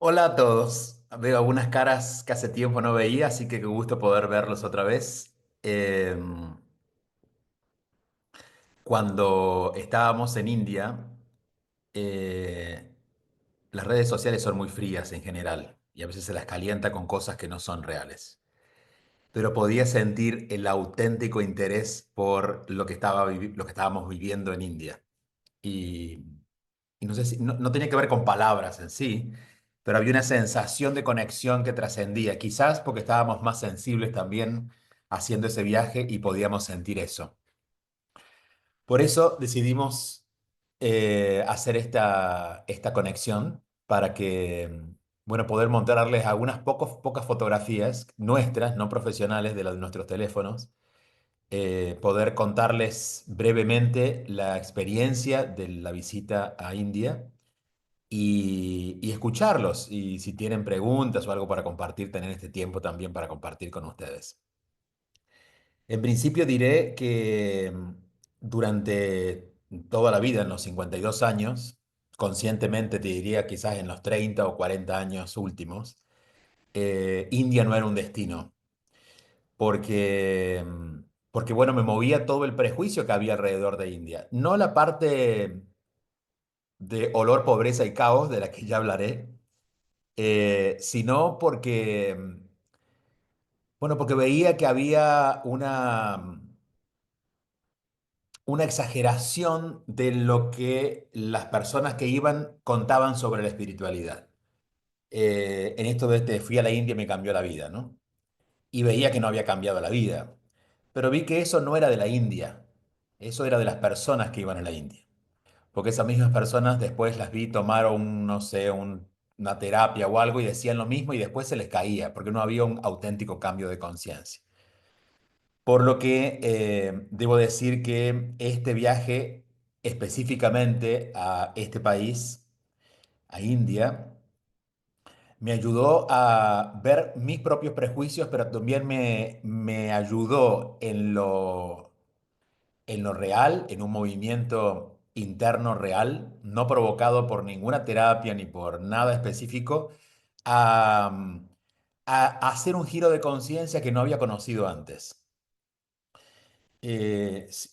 Hola a todos. Veo algunas caras que hace tiempo no veía, así que qué gusto poder verlos otra vez. Cuando estábamos en India, eh, las redes sociales son muy frías en general y a veces se las calienta con cosas que no son reales. Pero podía sentir el auténtico interés por lo que lo que estábamos viviendo en India. Y y no sé si, no tenía que ver con palabras en sí, pero había una sensación de conexión que trascendía, quizás porque estábamos más sensibles también haciendo ese viaje y podíamos sentir eso. Por eso decidimos hacer esta conexión para que, bueno, poder mostrarles algunas pocas fotografías nuestras, no profesionales, de nuestros teléfonos, poder contarles brevemente la experiencia de la visita a India y escucharlos. Y si tienen preguntas o algo para compartir, tener este tiempo también para compartir con ustedes. En principio diré que durante toda la vida, en los 52 años, conscientemente te diría quizás en los 30 o 40 años últimos, India no era un destino, porque, porque bueno, me movía todo el prejuicio que había alrededor de India. No la parte de olor, pobreza y caos, de la que ya hablaré, sino porque, bueno, porque veía que había una exageración de lo que las personas que iban contaban sobre la espiritualidad. En esto de este, fui a la India y me cambió la vida, ¿no? Y veía que no había cambiado la vida. Pero vi que eso no era de la India, eso era de las personas que iban a la India. Porque esas mismas personas después las vi tomar no sé, una terapia o algo y decían lo mismo y después se les caía, porque no había un auténtico cambio de conciencia. Por lo que debo decir que este viaje específicamente a este país, a India, me ayudó a ver mis propios prejuicios, pero también me ayudó en lo real, en un movimiento interno real, no provocado por ninguna terapia ni por nada específico, a, a hacer un giro de conciencia que no había conocido antes.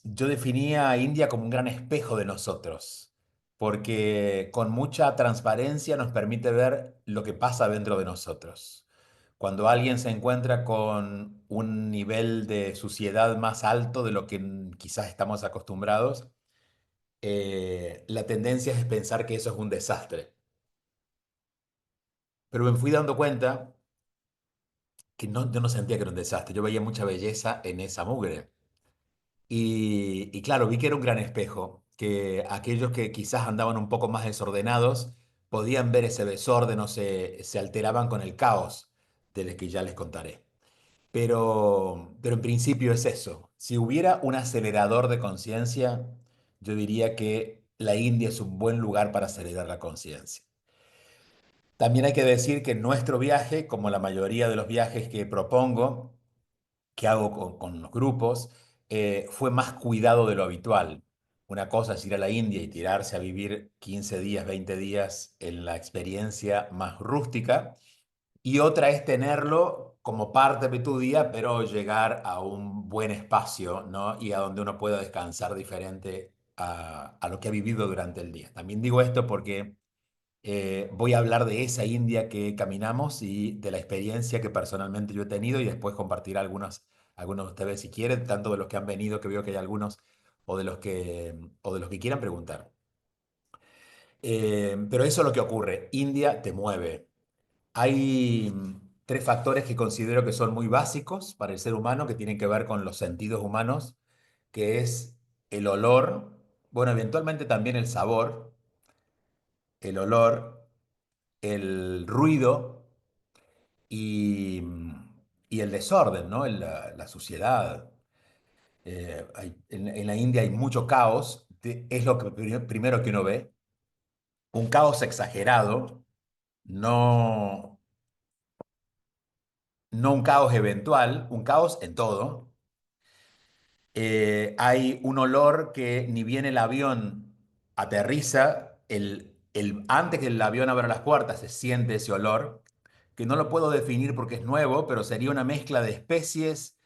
Yo definía a India como un gran espejo de nosotros, porque con mucha transparencia nos permite ver lo que pasa dentro de nosotros. Cuando alguien se encuentra con un nivel de suciedad más alto de lo que quizás estamos acostumbrados, la tendencia es pensar que eso es un desastre. Pero me fui dando cuenta que no, yo no sentía que era un desastre, yo veía mucha belleza en esa mugre. Y claro, vi que era un gran espejo, que aquellos que quizás andaban un poco más desordenados podían ver ese desorden o se alteraban con el caos del que ya les contaré. Pero en principio es eso. Si hubiera un acelerador de conciencia, yo diría que la India es un buen lugar para acelerar la conciencia. También hay que decir que nuestro viaje, como la mayoría de los viajes que propongo, que hago con los grupos, fue más cuidado de lo habitual. Una cosa es ir a la India y tirarse a vivir 15 días, 20 días en la experiencia más rústica, y otra es tenerlo como parte de tu día, pero llegar a un buen espacio, ¿no? Y a donde uno pueda descansar diferente a lo que ha vivido durante el día. También digo esto porque voy a hablar de esa India que caminamos y de la experiencia que personalmente yo he tenido y después compartir algunos de ustedes si quieren, tanto de los que han venido, que veo que hay algunos, o de los que quieran preguntar. Pero eso es lo que ocurre. India te mueve. Hay tres factores que considero que son muy básicos para el ser humano, que tienen que ver con los sentidos humanos, que es el olor, bueno, eventualmente también el sabor, el olor, el ruido y, y el desorden, ¿no? La suciedad. En la India hay mucho caos, es lo que primero que uno ve, un caos exagerado, no, no un caos eventual, un caos en todo. Hay un olor que ni bien el avión aterriza, antes que el avión abra las puertas se siente ese olor, que no lo puedo definir porque es nuevo, pero sería una mezcla de especies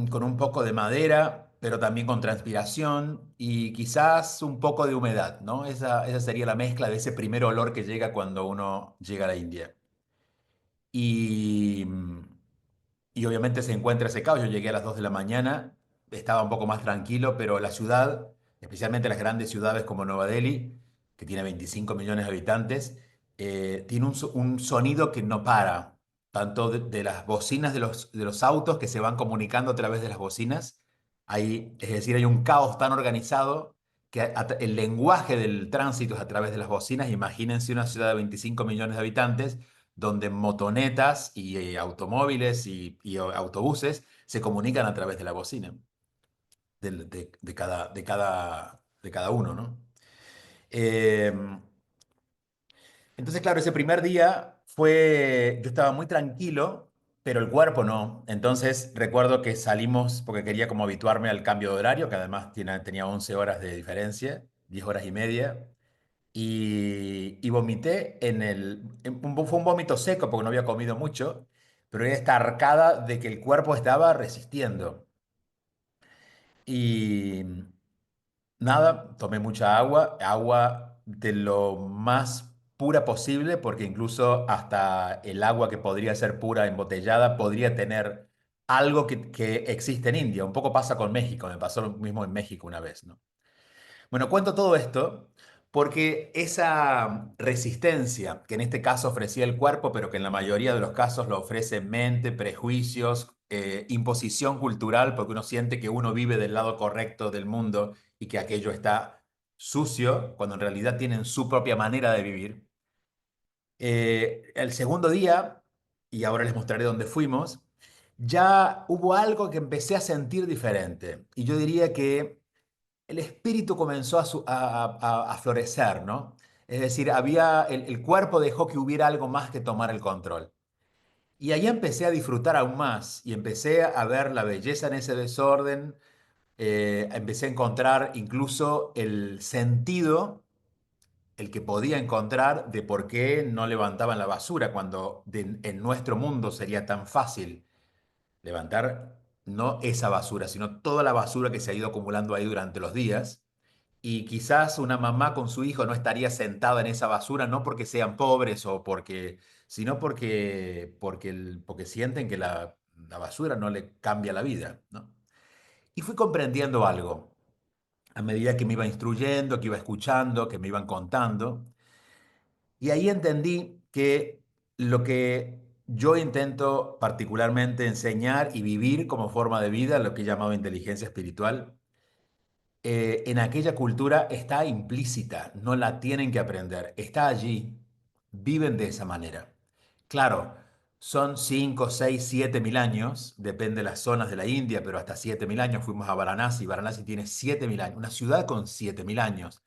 con un poco de madera, pero también con transpiración y quizás un poco de humedad, ¿no? Esa sería la mezcla de ese primer olor que llega cuando uno llega a la India. Y, y obviamente se encuentra ese caos. Yo llegué a las 2 de la mañana, estaba un poco más tranquilo, pero la ciudad, especialmente las grandes ciudades como Nueva Delhi, que tiene 25 millones de habitantes, tiene un sonido que no para, tanto de las bocinas de los autos que se van comunicando a través de las bocinas. Es decir, hay un caos tan organizado que el lenguaje del tránsito es a través de las bocinas. Imagínense una ciudad de 25 millones de habitantes donde motonetas y automóviles y autobuses se comunican a través de la bocina de cada uno, ¿no? Eh, entonces, claro, ese primer día yo estaba muy tranquilo, pero el cuerpo no. Entonces, recuerdo que salimos porque quería como habituarme al cambio de horario, que además tenía 11 horas de diferencia, 10 horas y media. Y vomité fue un vómito seco porque no había comido mucho, pero era esta arcada de que el cuerpo estaba resistiendo. Y nada, tomé mucha agua, agua de lo más pura posible, porque incluso hasta el agua que podría ser pura embotellada podría tener algo que existe en India. Un poco pasa con México, me pasó lo mismo en México una vez, ¿no? Bueno, cuento todo esto porque esa resistencia que en este caso ofrecía el cuerpo, pero que en la mayoría de los casos lo ofrece mente, prejuicios, imposición cultural, porque uno siente que uno vive del lado correcto del mundo y que aquello está sucio, cuando en realidad tienen su propia manera de vivir. El segundo día, y ahora les mostraré dónde fuimos, ya hubo algo que empecé a sentir diferente. Y yo diría que el espíritu comenzó a florecer, ¿no? Es decir, el cuerpo dejó que hubiera algo más que tomar el control. Y ahí empecé a disfrutar aún más y empecé a ver la belleza en ese desorden, empecé a encontrar incluso el sentido, el que podía encontrar de por qué no levantaban la basura cuando en nuestro mundo sería tan fácil levantar no esa basura, sino toda la basura que se ha ido acumulando ahí durante los días. Y quizás una mamá con su hijo no estaría sentada en esa basura, no porque sean pobres sino porque sienten que la basura no le cambia la vida, ¿no? Y fui comprendiendo algo a medida que me iba instruyendo, que iba escuchando, que me iban contando. Y ahí entendí que lo que yo intento particularmente enseñar y vivir como forma de vida, lo que he llamado inteligencia espiritual, en aquella cultura está implícita, no la tienen que aprender, está allí, viven de esa manera. Claro, son 5, 6, 7 mil años, depende de las zonas de la India, pero hasta 7 mil años fuimos a Varanasi, Varanasi tiene 7 mil años, una ciudad con 7 mil años.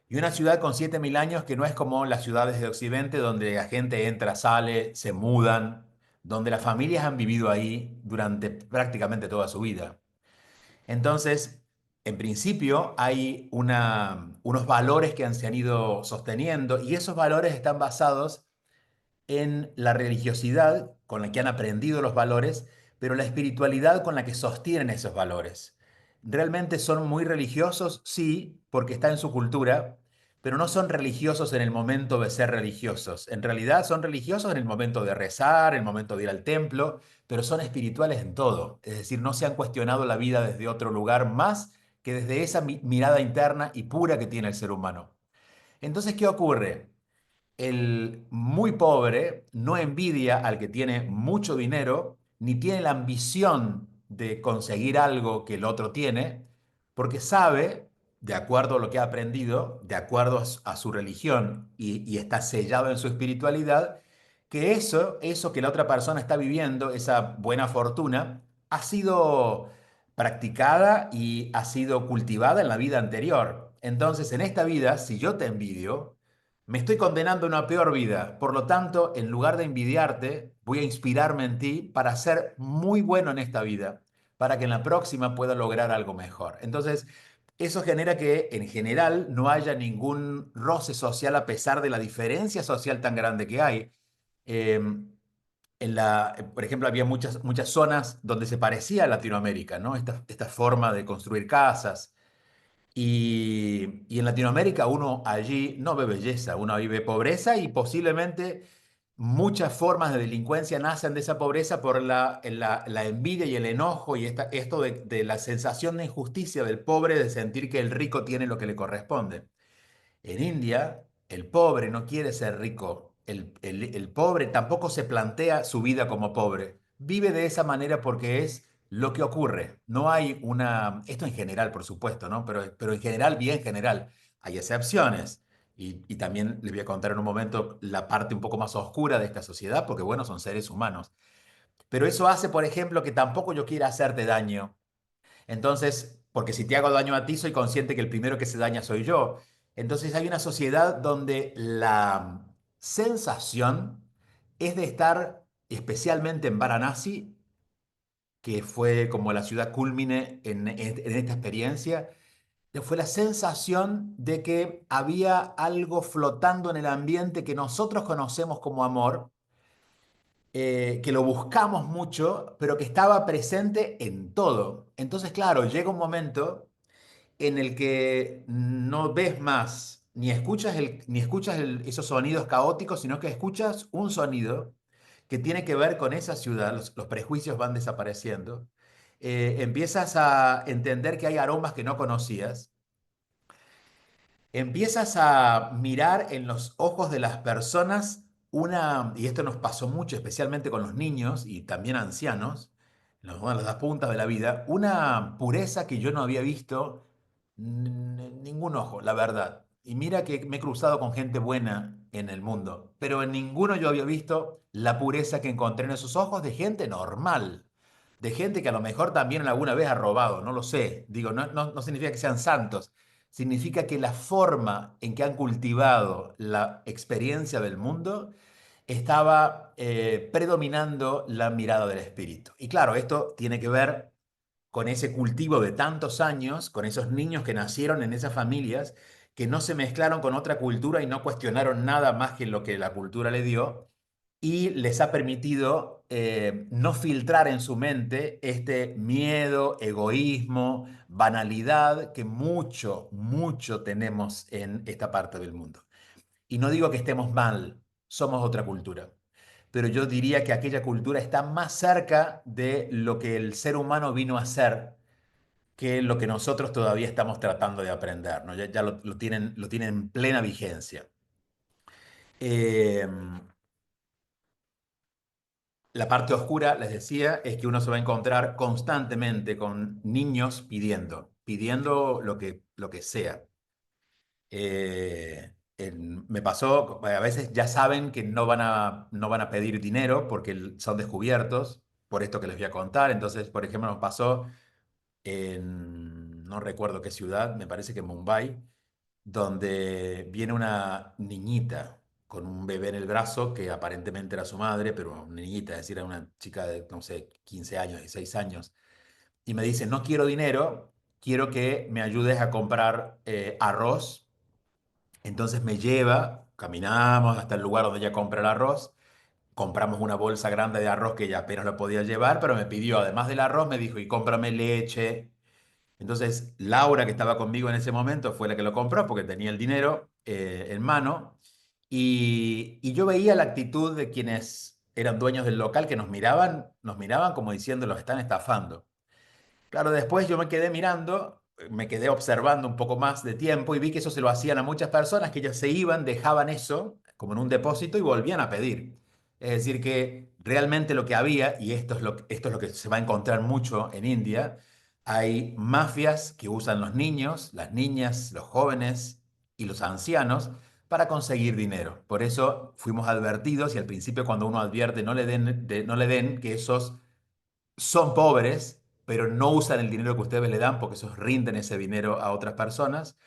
Y una ciudad con 7 mil años que no es como las ciudades de Occidente donde la gente entra, sale, se mudan, donde las familias han vivido ahí durante prácticamente toda su vida. Entonces, en principio hay unos valores que se han ido sosteniendo y esos valores están basados en la religiosidad con la que han aprendido los valores, pero la espiritualidad con la que sostienen esos valores. ¿Realmente son muy religiosos? Sí, porque está en su cultura, pero no son religiosos en el momento de ser religiosos. En realidad son religiosos en el momento de rezar, en el momento de ir al templo, pero son espirituales en todo. Es decir, no se han cuestionado la vida desde otro lugar más que desde esa mirada interna y pura que tiene el ser humano. Entonces, ¿qué ocurre? El muy pobre no envidia al que tiene mucho dinero, ni tiene la ambición de conseguir algo que el otro tiene, porque sabe, de acuerdo a lo que ha aprendido, de acuerdo a su religión y está sellado en su espiritualidad, que eso que la otra persona está viviendo, esa buena fortuna, ha sido practicada y ha sido cultivada en la vida anterior. Entonces, en esta vida, si yo te envidio, me estoy condenando a una peor vida. Por lo tanto, en lugar de envidiarte, voy a inspirarme en ti para ser muy bueno en esta vida, para que en la próxima pueda lograr algo mejor. Entonces, Eso genera que en general no haya ningún roce social a pesar de la diferencia social tan grande que hay. Eh, por ejemplo, había muchas zonas donde se parecía a Latinoamérica, ¿no? Esta forma de construir casas. Y en Latinoamérica uno allí no ve belleza, uno vive pobreza y posiblemente muchas formas de delincuencia nacen de esa pobreza por la envidia y el enojo y esto de la sensación de injusticia del pobre de sentir que el rico tiene lo que le corresponde. En India, el pobre no quiere ser rico. El pobre tampoco se plantea su vida como pobre. Vive de esa manera porque es lo que ocurre. No hay una, esto en general, por supuesto, ¿no? Pero en general, bien general. Hay excepciones. Y también les voy a contar en un momento la parte un poco más oscura de esta sociedad, porque bueno, son seres humanos. Pero eso hace, por ejemplo, que tampoco yo quiera hacerte daño. Entonces, porque si te hago daño a ti, soy consciente que el primero que se daña soy yo. Entonces hay una sociedad donde la sensación es de estar, especialmente en Varanasi, que fue como la ciudad cúlmine en esta experiencia, fue la sensación de que había algo flotando en el ambiente que nosotros conocemos como amor, que lo buscamos mucho, pero que estaba presente en todo. Entonces, claro, llega un momento en el que no ves más, ni escuchas esos sonidos caóticos, sino que escuchas un sonido que tiene que ver con esa ciudad, los prejuicios van desapareciendo, empiezas a entender que hay aromas que no conocías, empiezas a mirar en los ojos de las personas y esto nos pasó mucho, especialmente con los niños y también ancianos, bueno, las dos puntas de la vida, una pureza que yo no había visto en ningún ojo, la verdad. Y mira que me he cruzado con gente buena en el mundo, pero en ninguno yo había visto la pureza que encontré en esos ojos de gente normal, de gente que a lo mejor también alguna vez ha robado, no lo sé. Digo, no significa que sean santos, significa que la forma en que han cultivado la experiencia del mundo estaba predominando la mirada del espíritu. Y claro, esto tiene que ver con ese cultivo de tantos años, con esos niños que nacieron en esas familias, que no se mezclaron con otra cultura y no cuestionaron nada más que lo que la cultura le dio, y les ha permitido no filtrar en su mente este miedo, egoísmo, banalidad que mucho tenemos en esta parte del mundo. Y no digo que estemos mal, somos otra cultura, pero yo diría que aquella cultura está más cerca de lo que el ser humano vino a ser que lo que nosotros todavía estamos tratando de aprender, ¿no? Ya lo tienen en plena vigencia. Eh, La parte oscura, les decía, es que uno se va a encontrar constantemente con niños pidiendo lo que sea. Me pasó, a veces ya saben que no van a pedir dinero porque son descubiertos por esto que les voy a contar. Entonces, por ejemplo, nos pasó no recuerdo qué ciudad, me parece que en Mumbai, donde viene una niñita con un bebé en el brazo que aparentemente era su madre, pero una niñita, es decir, era una chica de, no sé, 15 años, 16 años, y me dice, no quiero dinero, quiero que me ayudes a comprar arroz. Entonces me lleva, caminamos hasta el lugar donde ella compra el arroz, compramos una bolsa grande de arroz que ella apenas lo podía llevar, pero me pidió, además del arroz, me dijo, y cómprame leche. Entonces, Laura, que estaba conmigo en ese momento, fue la que lo compró porque tenía el dinero en mano. Y yo veía la actitud de quienes eran dueños del local que nos miraban como diciendo, los están estafando. Claro, después yo me quedé mirando, me quedé observando un poco más de tiempo y vi que eso se lo hacían a muchas personas, que ellas se iban, dejaban eso como en un depósito y volvían a pedir. Es decir, que realmente lo que había, y esto es lo que se va a encontrar mucho en India, hay mafias que usan los niños, las niñas, los jóvenes y los ancianos para conseguir dinero. Por eso fuimos advertidos y al principio cuando uno advierte no le den que esos son pobres, pero no usan el dinero que ustedes le dan porque esos rinden ese dinero a otras personas.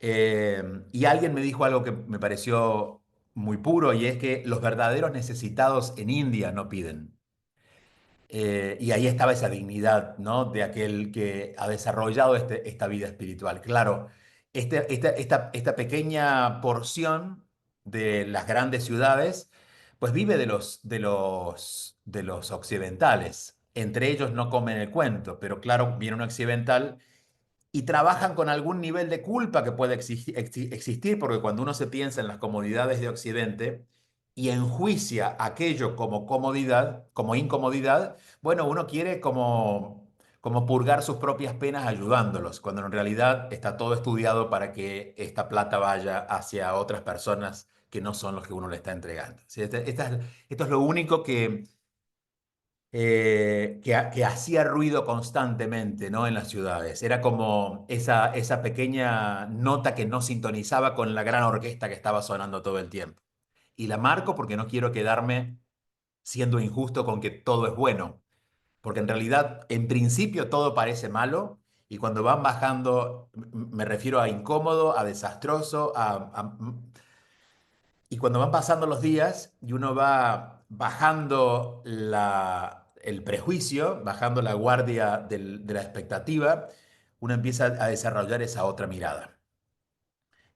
Y alguien me dijo algo que me pareció muy puro y es que los verdaderos necesitados en India no piden. Y ahí estaba esa dignidad, ¿no? De aquel que ha desarrollado esta vida espiritual. Claro, esta pequeña porción de las grandes ciudades, pues vive de los occidentales. Entre ellos no comen el cuento, pero claro, viene un occidental y trabajan con algún nivel de culpa que puede existir, porque cuando uno se piensa en las comodidades de Occidente y enjuicia aquello como comodidad, como incomodidad, bueno, uno quiere como purgar sus propias penas ayudándolos, cuando en realidad está todo estudiado para que esta plata vaya hacia otras personas que no son los que uno le está entregando. ¿Sí? Esto es lo único que hacía ruido constantemente, ¿no? En las ciudades. Era como esa pequeña nota que no sintonizaba con la gran orquesta que estaba sonando todo el tiempo. Y la marco porque no quiero quedarme siendo injusto con que todo es bueno, porque en realidad, en principio, todo parece malo. Y cuando van bajando, me refiero a incómodo, a desastroso, y cuando van pasando los días y uno va bajando el prejuicio, bajando la guardia de la expectativa, uno empieza a desarrollar esa otra mirada.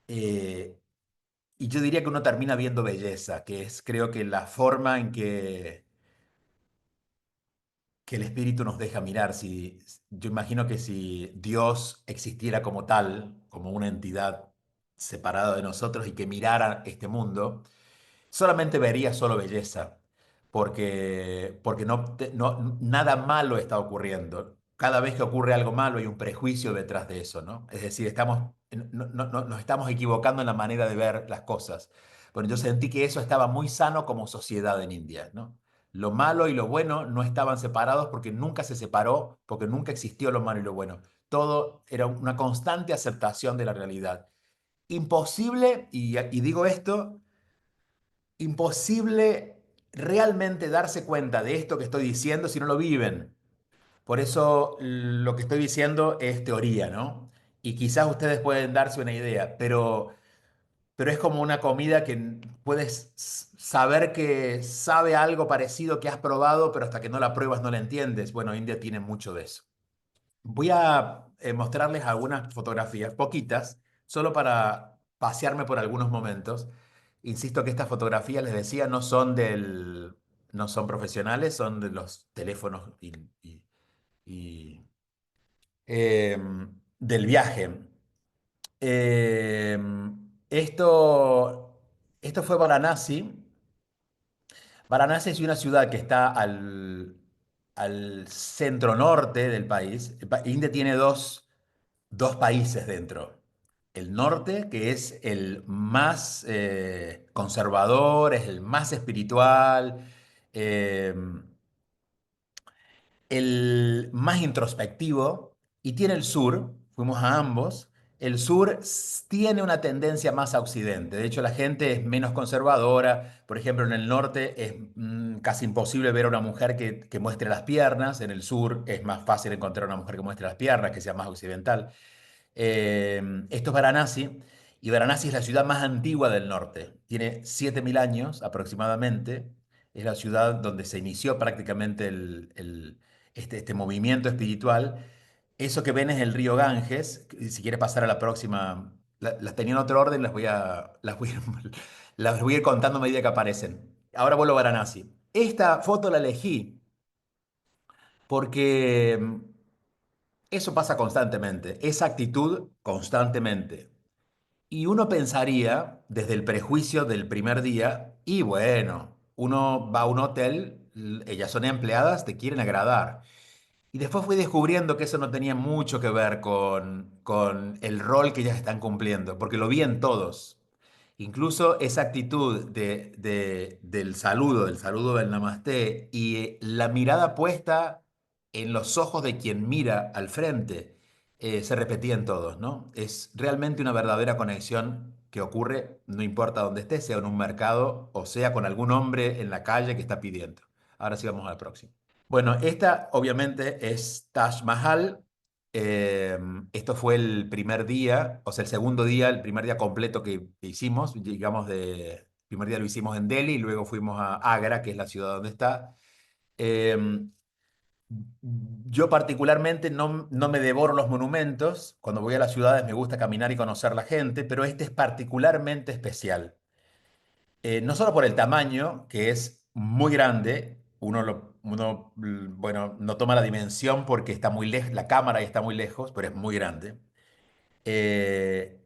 Eh, y yo diría que uno termina viendo belleza, que es creo que la forma en que el espíritu nos deja mirar. Yo imagino que si Dios existiera como tal, como una entidad separada de nosotros y que mirara este mundo, solamente vería solo belleza, porque nada malo está ocurriendo. Cada vez que ocurre algo malo hay un prejuicio detrás de eso, ¿no? Es decir, nos estamos equivocando en la manera de ver las cosas. Bueno, yo sentí que eso estaba muy sano como sociedad en India, ¿no? Lo malo y lo bueno no estaban separados porque nunca se separó, porque nunca existió lo malo y lo bueno. Todo era una constante aceptación de la realidad. Imposible, y digo esto, imposible realmente darse cuenta de esto que estoy diciendo si no lo viven. Por eso lo que estoy diciendo es teoría, ¿no? Y quizás ustedes pueden darse una idea, pero es como una comida que puedes saber que sabe algo parecido que has probado, pero hasta que no la pruebas no la entiendes. Bueno, India tiene mucho de eso. Voy a mostrarles algunas fotografías, poquitas, solo para pasearme por algunos momentos. Insisto que estas fotografías, les decía, no son profesionales, son de los teléfonos y, del viaje. Eh, esto fue Varanasi. Varanasi es una ciudad que está al centro norte del país. India tiene dos países dentro. El norte, que es el más conservador, es el más espiritual, eh, el más introspectivo, y tiene el sur, fuimos a ambos. El sur tiene una tendencia más a occidente. De hecho, la gente es menos conservadora. Por ejemplo, en el norte es casi imposible ver a una mujer que muestre las piernas. En el sur es más fácil encontrar una mujer que muestre las piernas, que sea más occidental. Esto es Varanasi, y Varanasi es la ciudad más antigua del norte. Tiene 7.000 años aproximadamente. Es la ciudad donde se inició prácticamente este movimiento espiritual. Eso que ven es el río Ganges. Si quiere pasar a la próxima, las tenía en otro orden, las voy a ir contando a medida que aparecen. Ahora vuelvo a Varanasi. Esta foto la elegí porque eso pasa constantemente, esa actitud constantemente. Y uno pensaría, desde el prejuicio del primer día, y bueno, uno va a un hotel, ellas son empleadas, te quieren agradar. Y después fui descubriendo que eso no tenía mucho que ver con el rol que ellas están cumpliendo, porque lo vi en todos. Incluso esa actitud del saludo del namaste y la mirada puesta en los ojos de quien mira al frente, se repetía en todos, ¿no? Es realmente una verdadera conexión que ocurre, no importa dónde esté, sea en un mercado o sea con algún hombre en la calle que está pidiendo. Ahora sí vamos al próximo. Bueno, esta obviamente es Taj Mahal. Eh, Esto fue el primer día, o sea, el segundo día, el primer día completo que hicimos, digamos, el primer día lo hicimos en Delhi y luego fuimos a Agra, que es la ciudad donde está. Eh, Yo particularmente no me devoro los monumentos. Cuando voy a las ciudades me gusta caminar y conocer la gente, pero este es particularmente especial. No solo por el tamaño, que es muy grande, bueno, no toma la dimensión porque está muy lejos, la cámara está muy lejos, pero es muy grande.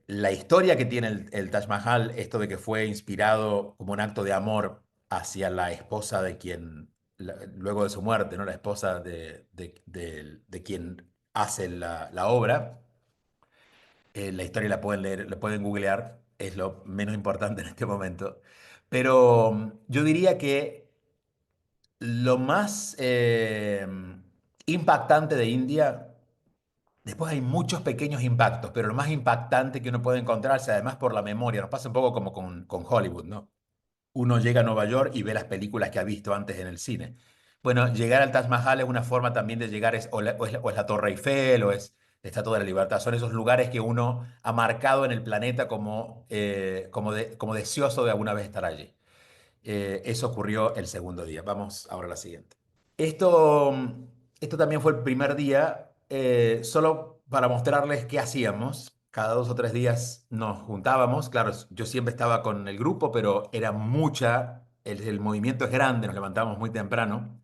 La historia que tiene el Taj Mahal, esto de que fue inspirado como un acto de amor hacia la esposa de quien, luego de su muerte, ¿no? La esposa de quien hace la obra. La historia la pueden leer, la pueden googlear, es lo menos importante en este momento. Pero yo diría que lo más impactante de India. Después hay muchos pequeños impactos, pero lo más impactante que uno puede encontrarse, además por la memoria, nos pasa un poco como con Hollywood, ¿no? Uno llega a Nueva York y ve las películas que ha visto antes en el cine. Bueno, llegar al Taj Mahal es una forma también de llegar, o es la Torre Eiffel, o es la Estatua de la Libertad. Son esos lugares que uno ha marcado en el planeta como deseoso de alguna vez estar allí. Eso ocurrió el segundo día. Vamos ahora a la siguiente. Esto, esto también fue el primer día, solo para mostrarles qué hacíamos. Cada 2 o 3 días nos juntábamos. Claro, yo siempre estaba con el grupo, pero era mucha, el movimiento es grande, nos levantábamos muy temprano,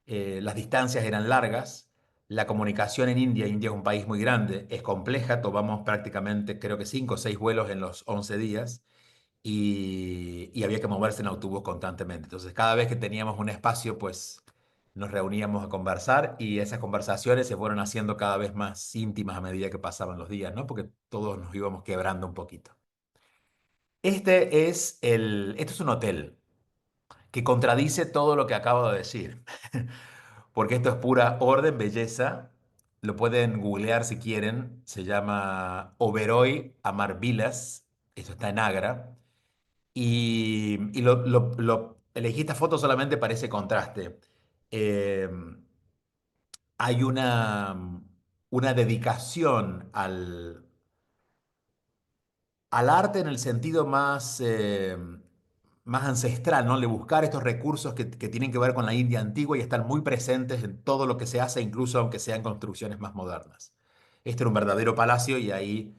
las distancias eran largas, la comunicación en India, India es un país muy grande, es compleja, tomamos prácticamente creo que 5 o 6 vuelos en los 11 días y había que moverse en autobús constantemente. Entonces, cada vez que teníamos un espacio, pues nos reuníamos a conversar y esas conversaciones se fueron haciendo cada vez más íntimas a medida que pasaban los días, ¿no? Porque todos nos íbamos quebrando un poquito. Esto es un hotel que contradice todo lo que acabo de decir, porque esto es pura orden, belleza. Lo pueden googlear si quieren. Se llama Oberoi Amar Villas. Esto está en Agra. Y elegí esta foto solamente para ese contraste. Eh, Hay una dedicación al arte en el sentido más ancestral, ¿no? De buscar estos recursos que tienen que ver con la India antigua y están muy presentes en todo lo que se hace, incluso aunque sean construcciones más modernas. Este era un verdadero palacio y ahí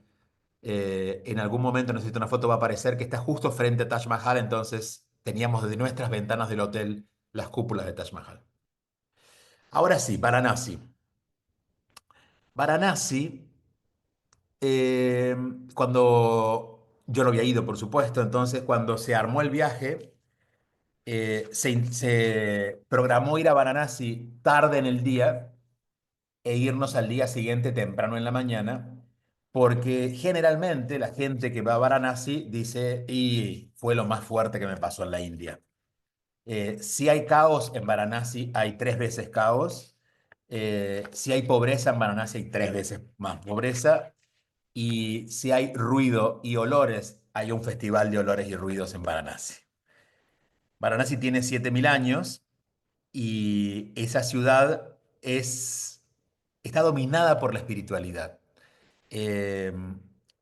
en algún momento, necesito una foto, va a aparecer que está justo frente a Taj Mahal, entonces teníamos desde nuestras ventanas del hotel las cúpulas de Taj Mahal. Ahora sí, Varanasi. Varanasi, eh, cuando yo no había ido, por supuesto, entonces cuando se armó el viaje, se programó ir a Varanasi tarde en el día e irnos al día siguiente temprano en la mañana, porque generalmente la gente que va a Varanasi dice, y fue lo más fuerte que me pasó en la India. Si hay caos en Varanasi, hay 3 veces caos. Si hay pobreza en Varanasi, hay 3 veces más pobreza. Y si hay ruido y olores, hay un festival de olores y ruidos en Varanasi. Varanasi tiene 7000 años y esa ciudad está dominada por la espiritualidad. Eh,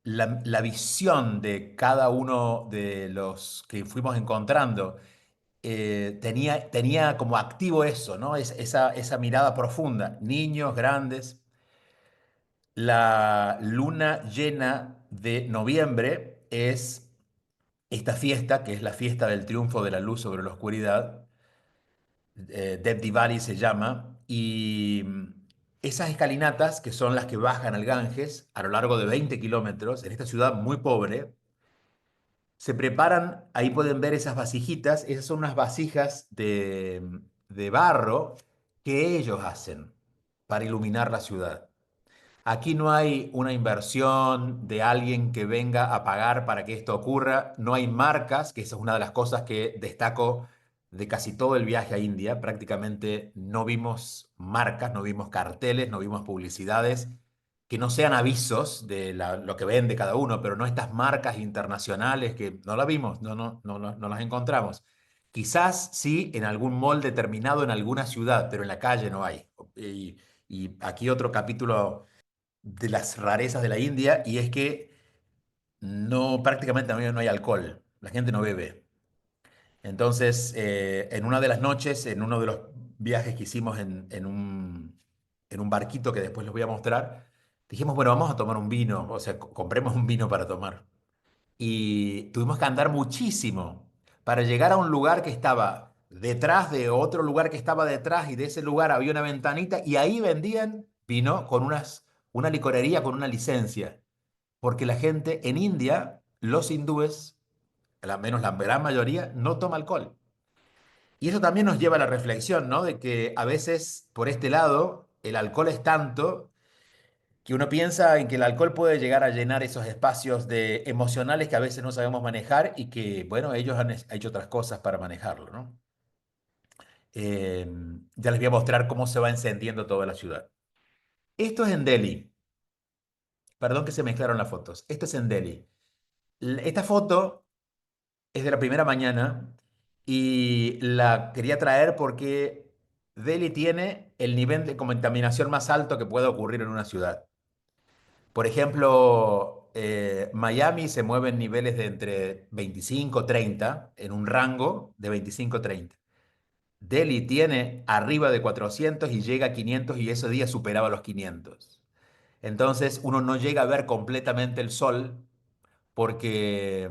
la visión de cada uno de los que fuimos encontrando tenía como activo eso, ¿no? Esa mirada profunda. Niños, grandes. La luna llena de noviembre es esta fiesta, que es la fiesta del triunfo de la luz sobre la oscuridad. Dev Diwali se llama, y esas escalinatas, que son las que bajan al Ganges a lo largo de 20 kilómetros, en esta ciudad muy pobre, se preparan, ahí pueden ver esas vasijitas, esas son unas vasijas de barro que ellos hacen para iluminar la ciudad. Aquí no hay una inversión de alguien que venga a pagar para que esto ocurra. No hay marcas, que esa es una de las cosas que destaco de casi todo el viaje a India. Prácticamente no vimos marcas, no vimos carteles, no vimos publicidades que no sean avisos de lo que vende cada uno, pero no estas marcas internacionales que no las vimos, no las encontramos. Quizás sí en algún mall determinado en alguna ciudad, pero en la calle no hay. Y aquí otro capítulo de las rarezas de la India y es que prácticamente no hay alcohol, la gente no bebe. Entonces, en una de las noches, en uno de los viajes que hicimos en un barquito que después les voy a mostrar, dijimos, bueno, vamos a tomar un vino, o sea, compremos un vino para tomar. Y tuvimos que andar muchísimo para llegar a un lugar que estaba detrás de otro lugar que estaba detrás y de ese lugar había una ventanita y ahí vendían vino con una licorería con una licencia. Porque la gente en India, los hindúes, al menos la gran mayoría, no toma alcohol. Y eso también nos lleva a la reflexión, ¿no? De que a veces por este lado el alcohol es tanto que uno piensa en que el alcohol puede llegar a llenar esos espacios de emocionales que a veces no sabemos manejar y que, bueno, ellos han hecho otras cosas para manejarlo, ¿no? Eh, ya les voy a mostrar cómo se va encendiendo toda la ciudad. Esto es en Delhi. Perdón que se mezclaron las fotos. Esto es en Delhi. Esta foto es de la primera mañana y la quería traer porque Delhi tiene el nivel de contaminación más alto que puede ocurrir en una ciudad. Por ejemplo, Miami se mueve en niveles de entre 25 y 30, en un rango de 25 a 30. Delhi tiene arriba de 400 y llega a 500 y ese día superaba los 500. Entonces uno no llega a ver completamente el sol porque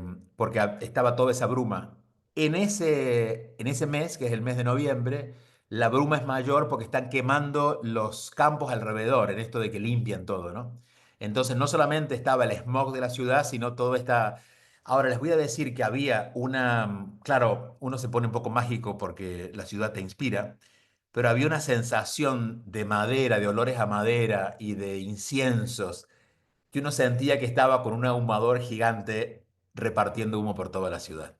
estaba toda esa bruma. En ese mes, que es el mes de noviembre, la bruma es mayor porque están quemando los campos alrededor, en esto de que limpian todo, ¿no? Entonces no solamente estaba el smog de la ciudad, sino todo esta... Ahora les voy a decir que había una... Claro, uno se pone un poco mágico porque la ciudad te inspira, pero había una sensación de madera, de olores a madera y de inciensos que uno sentía que estaba con un ahumador gigante repartiendo humo por toda la ciudad.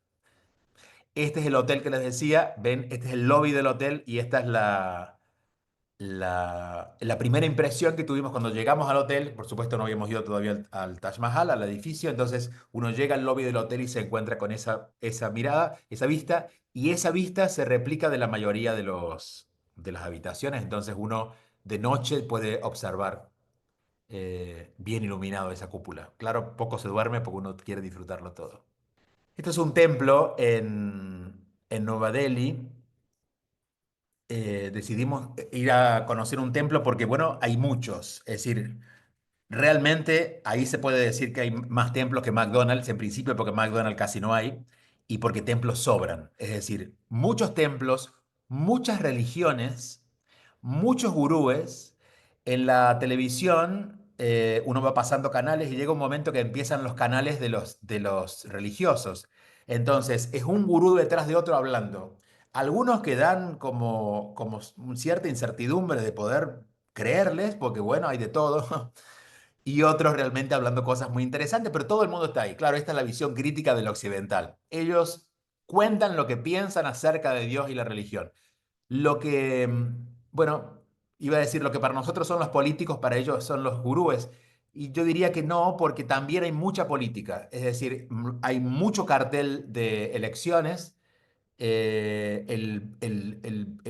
Este es el hotel que les decía, ven, este es el lobby del hotel y esta es la primera impresión que tuvimos cuando llegamos al hotel. Por supuesto no habíamos ido todavía al Taj Mahal, al edificio, entonces uno llega al lobby del hotel y se encuentra con esa mirada, esa vista, y esa vista se replica de la mayoría de las habitaciones, entonces uno de noche puede observar bien iluminado esa cúpula. Claro, poco se duerme porque uno quiere disfrutarlo todo. Esto es un templo en Nueva Delhi. Decidimos ir a conocer un templo porque, bueno, hay muchos. Es decir, realmente ahí se puede decir que hay más templos que McDonald's, en principio porque McDonald's casi no hay, y porque templos sobran. Es decir, muchos templos, muchas religiones, muchos gurúes. En la televisión uno va pasando canales y llega un momento que empiezan los canales de los religiosos. Entonces, es un gurú detrás de otro hablando. Algunos que dan como cierta incertidumbre de poder creerles, porque bueno, hay de todo. Y otros realmente hablando cosas muy interesantes, pero todo el mundo está ahí. Claro, esta es la visión crítica del occidental. Ellos cuentan lo que piensan acerca de Dios y la religión. Lo que, bueno, iba a decir, lo que para nosotros son los políticos, para ellos son los gurúes. Y yo diría que no, porque también hay mucha política. Es decir, hay mucho cartel de elecciones, el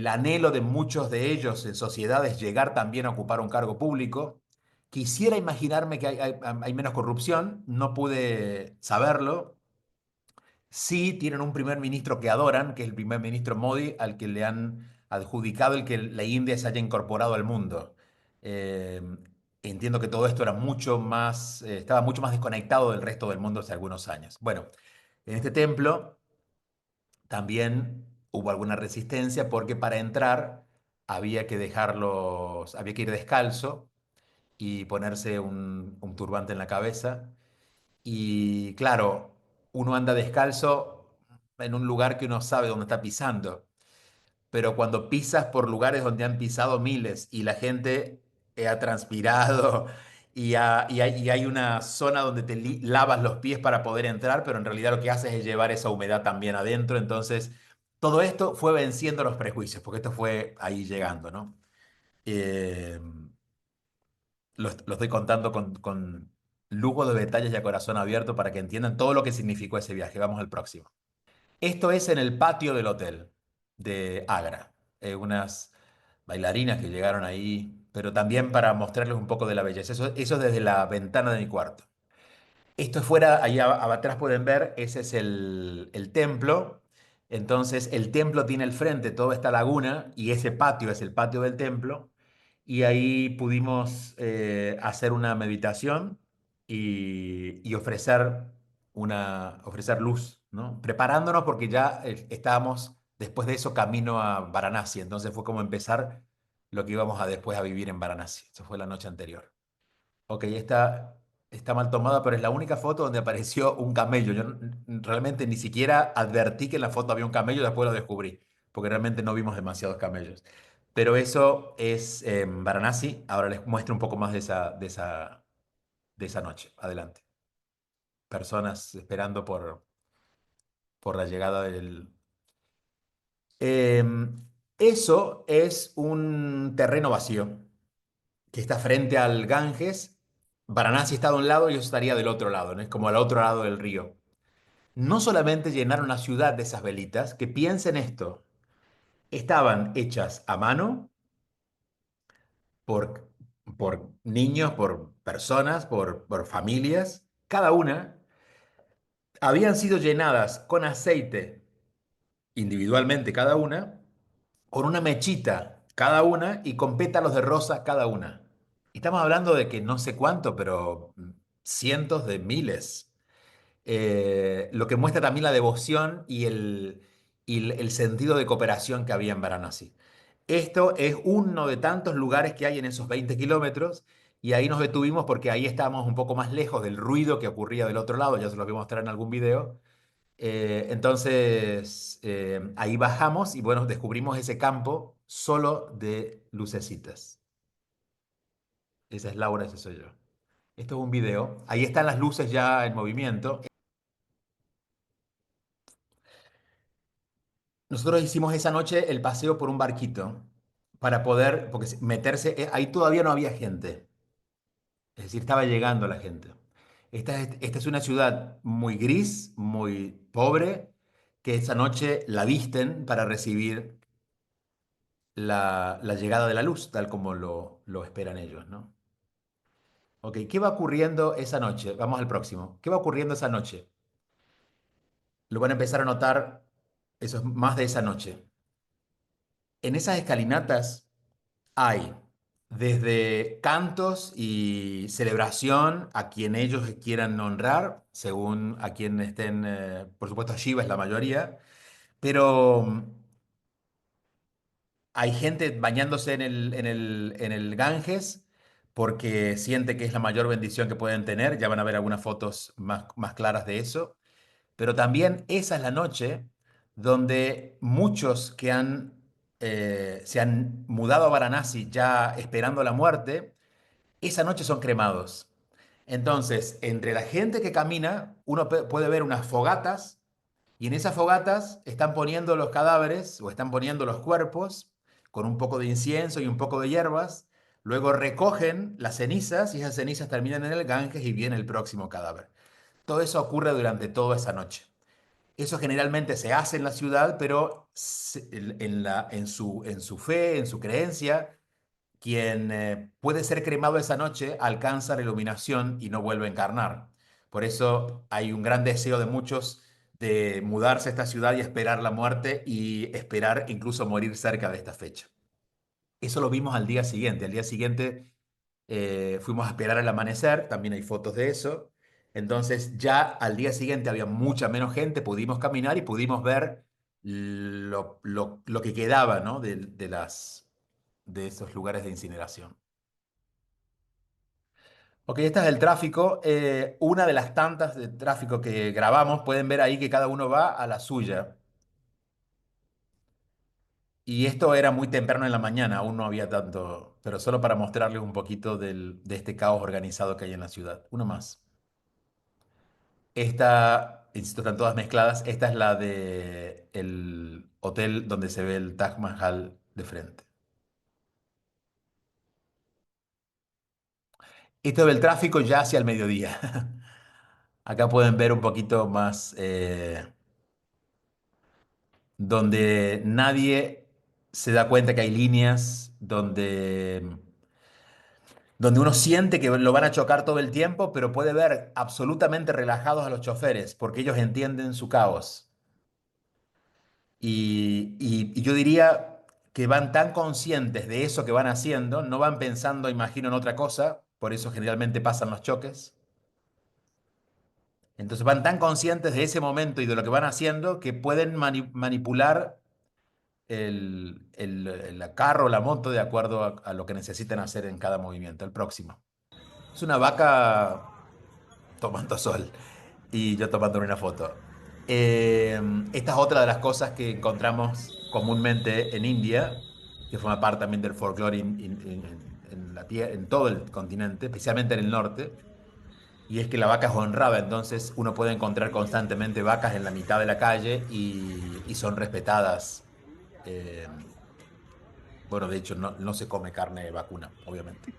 anhelo de muchos de ellos en sociedades llegar también a ocupar un cargo público. Quisiera imaginarme que hay menos corrupción, no pude saberlo. Sí tienen un primer ministro que adoran, que es el primer ministro Modi, al que le han adjudicado el que la India se haya incorporado al mundo. Eh, Entiendo que todo esto era mucho más, estaba mucho más desconectado del resto del mundo hace algunos años. Bueno, en este templo también hubo alguna resistencia porque para entrar había que ir descalzo y ponerse un turbante en la cabeza. Y claro, uno anda descalzo en un lugar que uno sabe dónde está pisando, pero cuando pisas por lugares donde han pisado miles y la gente ha transpirado y hay una zona donde te lavas los pies para poder entrar, pero en realidad lo que haces es llevar esa humedad también adentro. Entonces, todo esto fue venciendo los prejuicios, porque esto fue ahí llegando, ¿no? Eh, lo estoy contando con lujo de detalles y a corazón abierto para que entiendan todo lo que significó ese viaje. Vamos al próximo. Esto es en el patio del hotel de Agra. Unas bailarinas que llegaron ahí, pero también para mostrarles un poco de la belleza. Eso desde la ventana de mi cuarto. Esto es fuera, ahí atrás pueden ver, ese es el templo. Entonces el templo tiene el frente toda esta laguna y ese patio es el patio del templo. Y ahí pudimos hacer una meditación y ofrecer luz, ¿no? Preparándonos porque ya estábamos después de eso camino a Varanasi. Entonces fue como empezar lo que íbamos a después a vivir en Varanasi. Eso fue la noche anterior. Ok, está mal tomada, pero es la única foto donde apareció un camello. Yo realmente ni siquiera advertí que en la foto había un camello, después lo descubrí, porque realmente no vimos demasiados camellos. Pero eso es Varanasi. Ahora les muestro un poco más de esa noche. Adelante. Personas esperando por la llegada del... Eso es un terreno vacío que está frente al Ganges. Varanasi está de un lado y yo estaría del otro lado, ¿no? Es como al otro lado del río. No solamente llenaron la ciudad de esas velitas, que piensen esto, estaban hechas a mano por, por niños, por personas, por familias, cada una, habían sido llenadas con aceite individualmente cada una, con una mechita cada una y con pétalos de rosa cada una. Y estamos hablando de que no sé cuánto, pero cientos de miles. Lo que muestra también la devoción y el sentido de cooperación que había en Varanasi. Esto es uno de tantos lugares que hay en esos 20 kilómetros y ahí nos detuvimos porque ahí estábamos un poco más lejos del ruido que ocurría del otro lado, ya se los voy a mostrar en algún video. Entonces, ahí bajamos y bueno, descubrimos ese campo solo de lucecitas. Esa es Laura, ese soy yo. Esto es un video. Ahí están las luces ya en movimiento. Nosotros hicimos esa noche el paseo por un barquito para poder, porque meterse, ahí todavía no había gente, es decir, estaba llegando la gente. Esta es una ciudad muy gris, muy pobre, que esa noche la visten para recibir la llegada de la luz, tal como lo esperan ellos, ¿no? Ok, ¿qué va ocurriendo esa noche? Vamos al próximo. ¿Qué va ocurriendo esa noche? Lo van a empezar a notar, eso es más de esa noche. En esas escalinatas hay desde cantos y celebración a quien ellos quieran honrar, según a quien estén, por supuesto Shiva es la mayoría, pero hay gente bañándose en el Ganges porque siente que es la mayor bendición que pueden tener, ya van a ver algunas fotos más claras de eso. Pero también esa es la noche donde muchos que se han mudado a Varanasi ya esperando la muerte, esa noche son cremados. Entonces, entre la gente que camina, uno puede ver unas fogatas y en esas fogatas están poniendo los cadáveres o están poniendo los cuerpos con un poco de incienso y un poco de hierbas. Luego recogen las cenizas y esas cenizas terminan en el Ganges y viene el próximo cadáver. Todo eso ocurre durante toda esa noche. Eso generalmente se hace en la ciudad, pero en su fe, en su creencia, quien puede ser cremado esa noche alcanza la iluminación y no vuelve a encarnar. Por eso hay un gran deseo de muchos de mudarse a esta ciudad y esperar la muerte y esperar incluso morir cerca de esta fecha. Eso lo vimos al día siguiente. Al día siguiente fuimos a esperar el amanecer, también hay fotos de eso. Entonces ya al día siguiente había mucha menos gente, pudimos caminar y pudimos ver lo que quedaba, ¿no? de esos lugares de incineración. Ok, este es el tráfico. Una de las tantas de tráfico que grabamos, pueden ver ahí que cada uno va a la suya. Y esto era muy temprano en la mañana, aún no había tanto, pero solo para mostrarles un poquito de este caos organizado que hay en la ciudad. Uno más. Esta, insisto, están todas mezcladas. Esta es la de el hotel donde se ve el Taj Mahal de frente. Esto del tráfico ya hacia el mediodía. Acá pueden ver un poquito más donde nadie se da cuenta que hay líneas, donde uno siente que lo van a chocar todo el tiempo, pero puede ver absolutamente relajados a los choferes porque ellos entienden su caos. Y yo diría que van tan conscientes de eso que van haciendo, no van pensando, imagino, en otra cosa, por eso generalmente pasan los choques. Entonces van tan conscientes de ese momento y de lo que van haciendo que pueden manipular el carro o la moto de acuerdo a lo que necesitan hacer en cada movimiento. El próximo. Es una vaca tomando sol y yo tomándole una foto. Esta es otra de las cosas que encontramos comúnmente en India, que forma parte también del folclore en todo el continente, especialmente en el norte, y es que la vaca es honrada, entonces uno puede encontrar constantemente vacas en la mitad de la calle y son respetadas. Eh, bueno, de hecho, no se come carne vacuna, obviamente.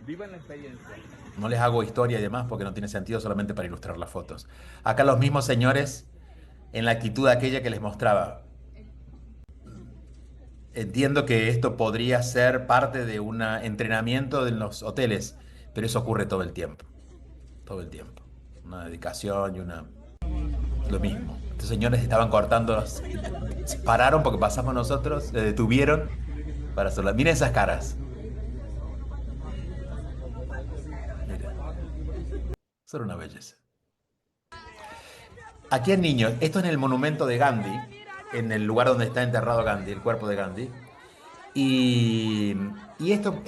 Vivan la experiencia. No les hago historia y demás porque no tiene sentido solamente para ilustrar las fotos. Acá los mismos señores en la actitud aquella que les mostraba. Entiendo que esto podría ser parte de un entrenamiento en los hoteles, pero eso ocurre todo el tiempo. Una dedicación y una... Lo mismo. Estos señores estaban cortando, se pararon porque pasamos nosotros, se detuvieron para hacerlo. Miren esas caras. Miren, son una belleza. Aquí en niños, esto es en el monumento de Gandhi, en el lugar donde está enterrado Gandhi, el cuerpo de Gandhi. Y, y esto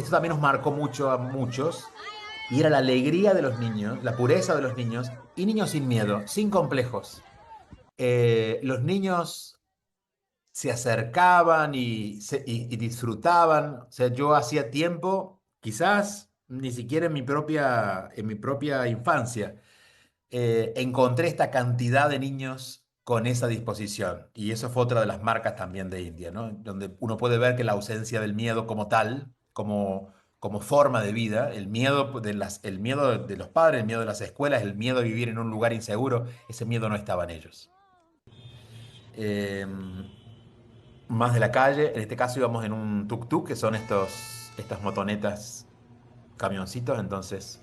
también nos marcó mucho a muchos, y era la alegría de los niños, la pureza de los niños, y niños sin miedo, sin complejos. Los niños se acercaban y disfrutaban. O sea, yo hacía tiempo, quizás ni siquiera en mi propia infancia, encontré esta cantidad de niños con esa disposición. Y eso fue otra de las marcas también de India, ¿no? Donde uno puede ver que la ausencia del miedo como tal, como forma de vida, el miedo de los padres, el miedo de las escuelas, el miedo de vivir en un lugar inseguro, ese miedo no estaba en ellos. Eh, Más de la calle, en este caso íbamos en un tuk-tuk, que son estas motonetas, camioncitos, entonces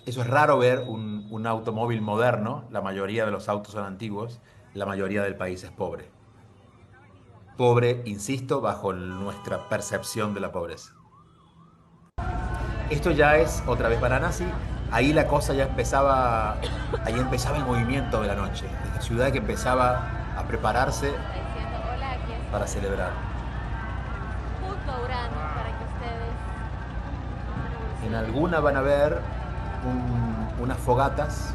eso es raro ver un automóvil moderno, la mayoría de los autos son antiguos, la mayoría del país es pobre. Pobre, insisto, bajo nuestra percepción de la pobreza. Esto ya es otra vez Varanasi, ahí la cosa ya empezaba, ahí empezaba el movimiento de la noche, de la ciudad que empezaba a prepararse Está diciendo, hola, aquí para estoy. celebrar. Junto a Urano para que ustedes En evolucionen. alguna van a ver unas fogatas,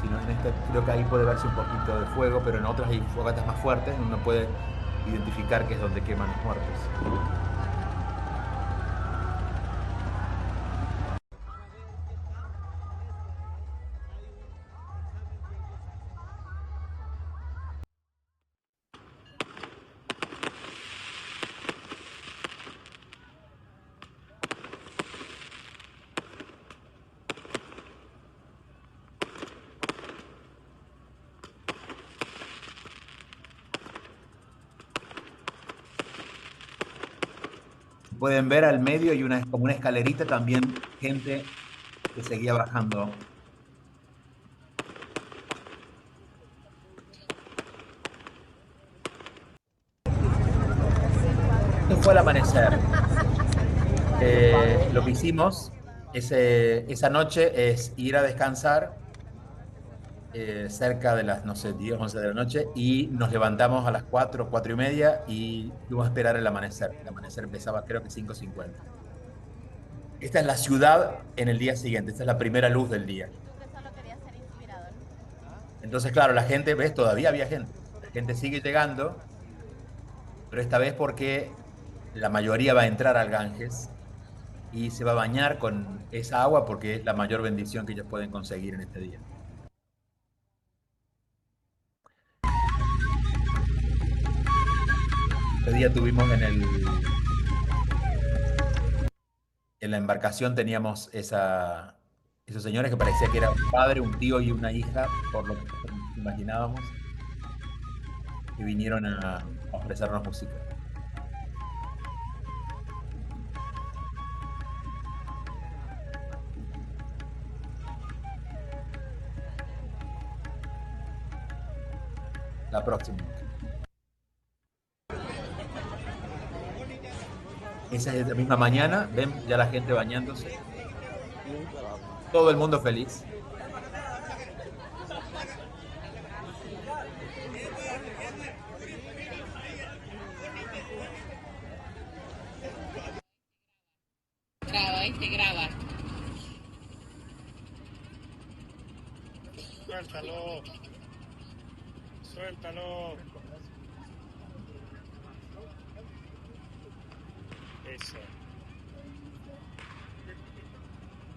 si no en esta creo que ahí puede verse un poquito de fuego, pero en otras hay fogatas más fuertes, uno puede identificar que es donde queman los muertos. Pueden ver al medio y como una escalerita también, gente que seguía bajando. Esto fue al amanecer. Lo que hicimos esa noche es ir a descansar cerca de las, no sé, 10, 11 de la noche y nos levantamos a las 4, 4 y media y fuimos a esperar el amanecer. El amanecer empezaba creo que 5:50. Esta es la ciudad en el día siguiente, esta es la primera luz del día. Y tú que solo querías ser inspirador. Entonces, claro, la gente, ves, todavía había gente. La gente sigue llegando, pero esta vez porque la mayoría va a entrar al Ganges y se va a bañar con esa agua porque es la mayor bendición que ellos pueden conseguir en este día. Este día tuvimos en la embarcación teníamos esos señores que parecía que era un padre, un tío y una hija, por lo que imaginábamos, que vinieron a ofrecernos música. La próxima. Esa es la misma mañana, ven ya la gente bañándose, todo el mundo feliz. Graba y se graba. Suéltalo, suéltalo. Eso.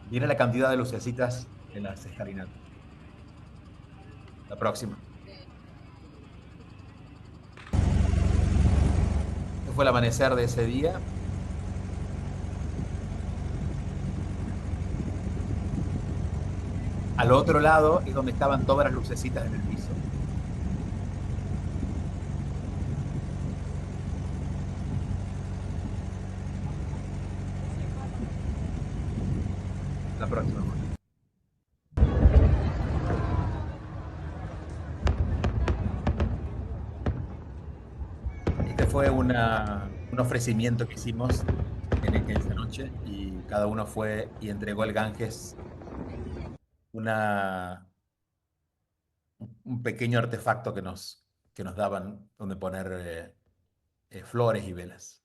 Mira la cantidad de lucecitas en las escalinatas. La próxima. Este fue el amanecer de ese día. Al otro lado es donde estaban todas las lucecitas en el piso. La próxima. Este fue un ofrecimiento que hicimos en esa noche y cada uno fue y entregó al Ganges una, un pequeño artefacto que nos daban donde poner flores y velas.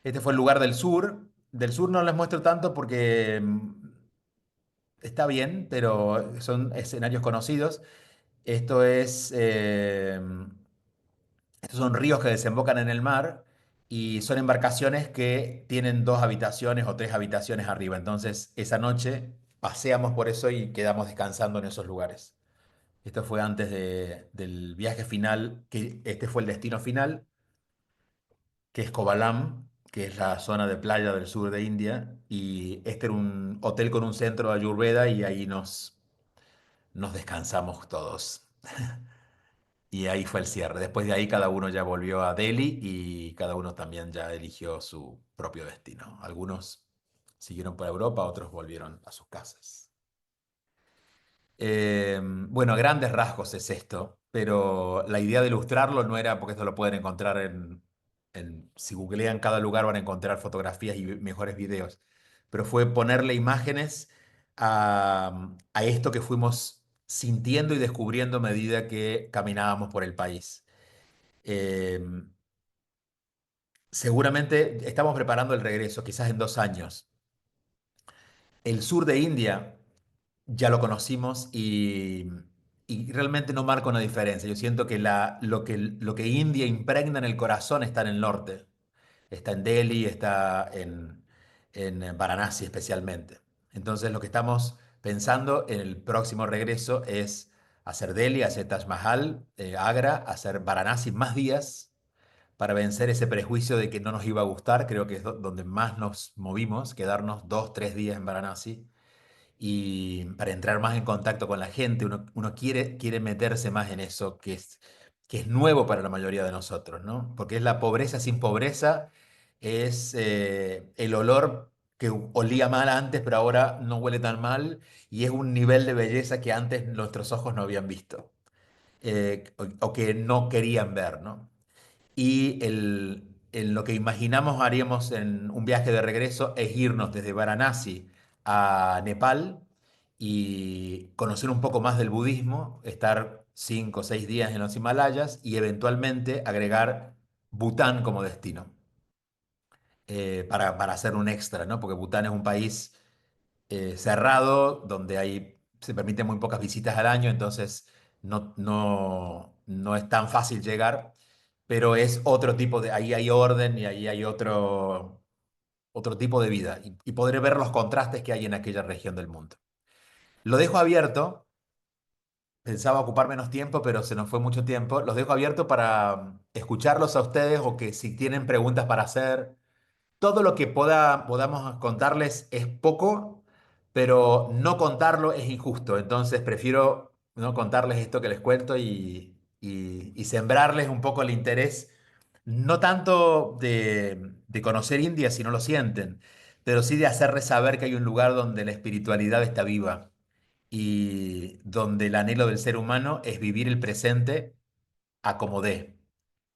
Este fue el lugar del sur. Del sur no les muestro tanto porque está bien, pero son escenarios conocidos. Esto es, estos son ríos que desembocan en el mar y son embarcaciones que tienen dos habitaciones o tres habitaciones arriba. Entonces, esa noche paseamos por eso y quedamos descansando en esos lugares. Esto fue antes del viaje final, que este fue el destino final, que es Kovalam, que es la zona de playa del sur de India. Y este era un hotel con un centro de Ayurveda y ahí nos descansamos todos. Y ahí fue el cierre. Después de ahí cada uno ya volvió a Delhi y cada uno también ya eligió su propio destino. Algunos siguieron por Europa, otros volvieron a sus casas. Bueno, a grandes rasgos es esto, pero la idea de ilustrarlo no era porque esto lo pueden encontrar si googlean cada lugar van a encontrar fotografías y mejores videos, pero fue ponerle imágenes a esto que fuimos sintiendo y descubriendo a medida que caminábamos por el país. Em, Seguramente estamos preparando el regreso, quizás en 2 años. El sur de India ya lo conocimos y realmente no marca una diferencia. Yo siento que, lo que India impregna en el corazón está en el norte. Está en Delhi, está en Varanasi especialmente. Entonces lo que estamos pensando en el próximo regreso es hacer Delhi, hacer Taj Mahal, Agra, hacer Varanasi más días para vencer ese prejuicio de que no nos iba a gustar. Creo que es donde más nos movimos, quedarnos 2, 3 días en Varanasi y para entrar más en contacto con la gente, uno quiere meterse más en eso que es nuevo para la mayoría de nosotros, ¿no? Porque es la pobreza sin pobreza, es el olor que olía mal antes, pero ahora no huele tan mal, y es un nivel de belleza que antes nuestros ojos no habían visto, o que no querían ver, ¿no? Y en lo que imaginamos haríamos en un viaje de regreso es irnos desde Varanasi a Nepal y conocer un poco más del budismo, estar 5 o 6 días en los Himalayas y eventualmente agregar Bután como destino, para hacer un extra, ¿no? Porque Bután es un país cerrado donde se permiten muy pocas visitas al año, entonces no es tan fácil llegar, pero es otro tipo ahí hay orden y ahí hay otro tipo de vida y podré ver los contrastes que hay en aquella región del mundo. Lo dejo abierto, pensaba ocupar menos tiempo, pero se nos fue mucho tiempo. Los dejo abierto para escucharlos a ustedes o que si tienen preguntas para hacer. Todo lo que podamos contarles es poco, pero no contarlo es injusto. Entonces prefiero no contarles esto que les cuento y sembrarles un poco el interés, no tanto de conocer India si no lo sienten, pero sí de hacerles saber que hay un lugar donde la espiritualidad está viva y donde el anhelo del ser humano es vivir el presente a como dé,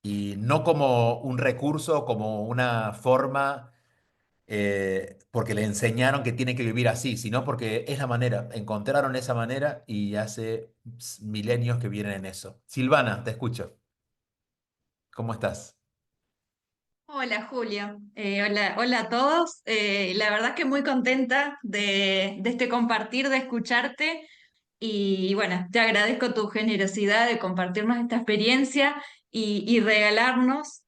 y no como un recurso, como una forma, porque le enseñaron que tiene que vivir así, sino porque es la manera, encontraron esa manera y hace milenios que vienen en eso. Silvana, te escucho. ¿Cómo estás? Hola Julio, hola a todos. La verdad que muy contenta de este compartir, de escucharte y bueno, te agradezco tu generosidad de compartirnos esta experiencia y regalarnos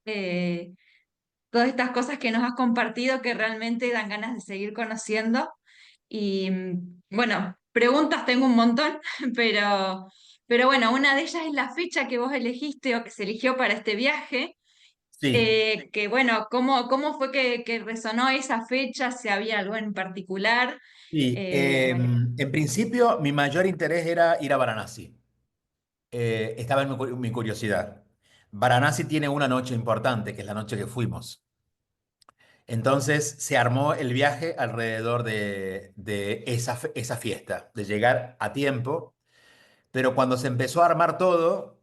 todas estas cosas que nos has compartido que realmente dan ganas de seguir conociendo. Y bueno, preguntas tengo un montón, pero bueno, una de ellas es la fecha que vos elegiste o que se eligió para este viaje. Sí, Que bueno, ¿cómo fue que resonó esa fecha? Si había algo en particular. sí. Bueno, En principio, mi mayor interés era ir a Varanasi. Estaba en mi curiosidad. Varanasi tiene una noche importante, que es la noche que fuimos. Entonces se armó el viaje alrededor de esa fiesta, de llegar a tiempo, pero cuando se empezó a armar todo,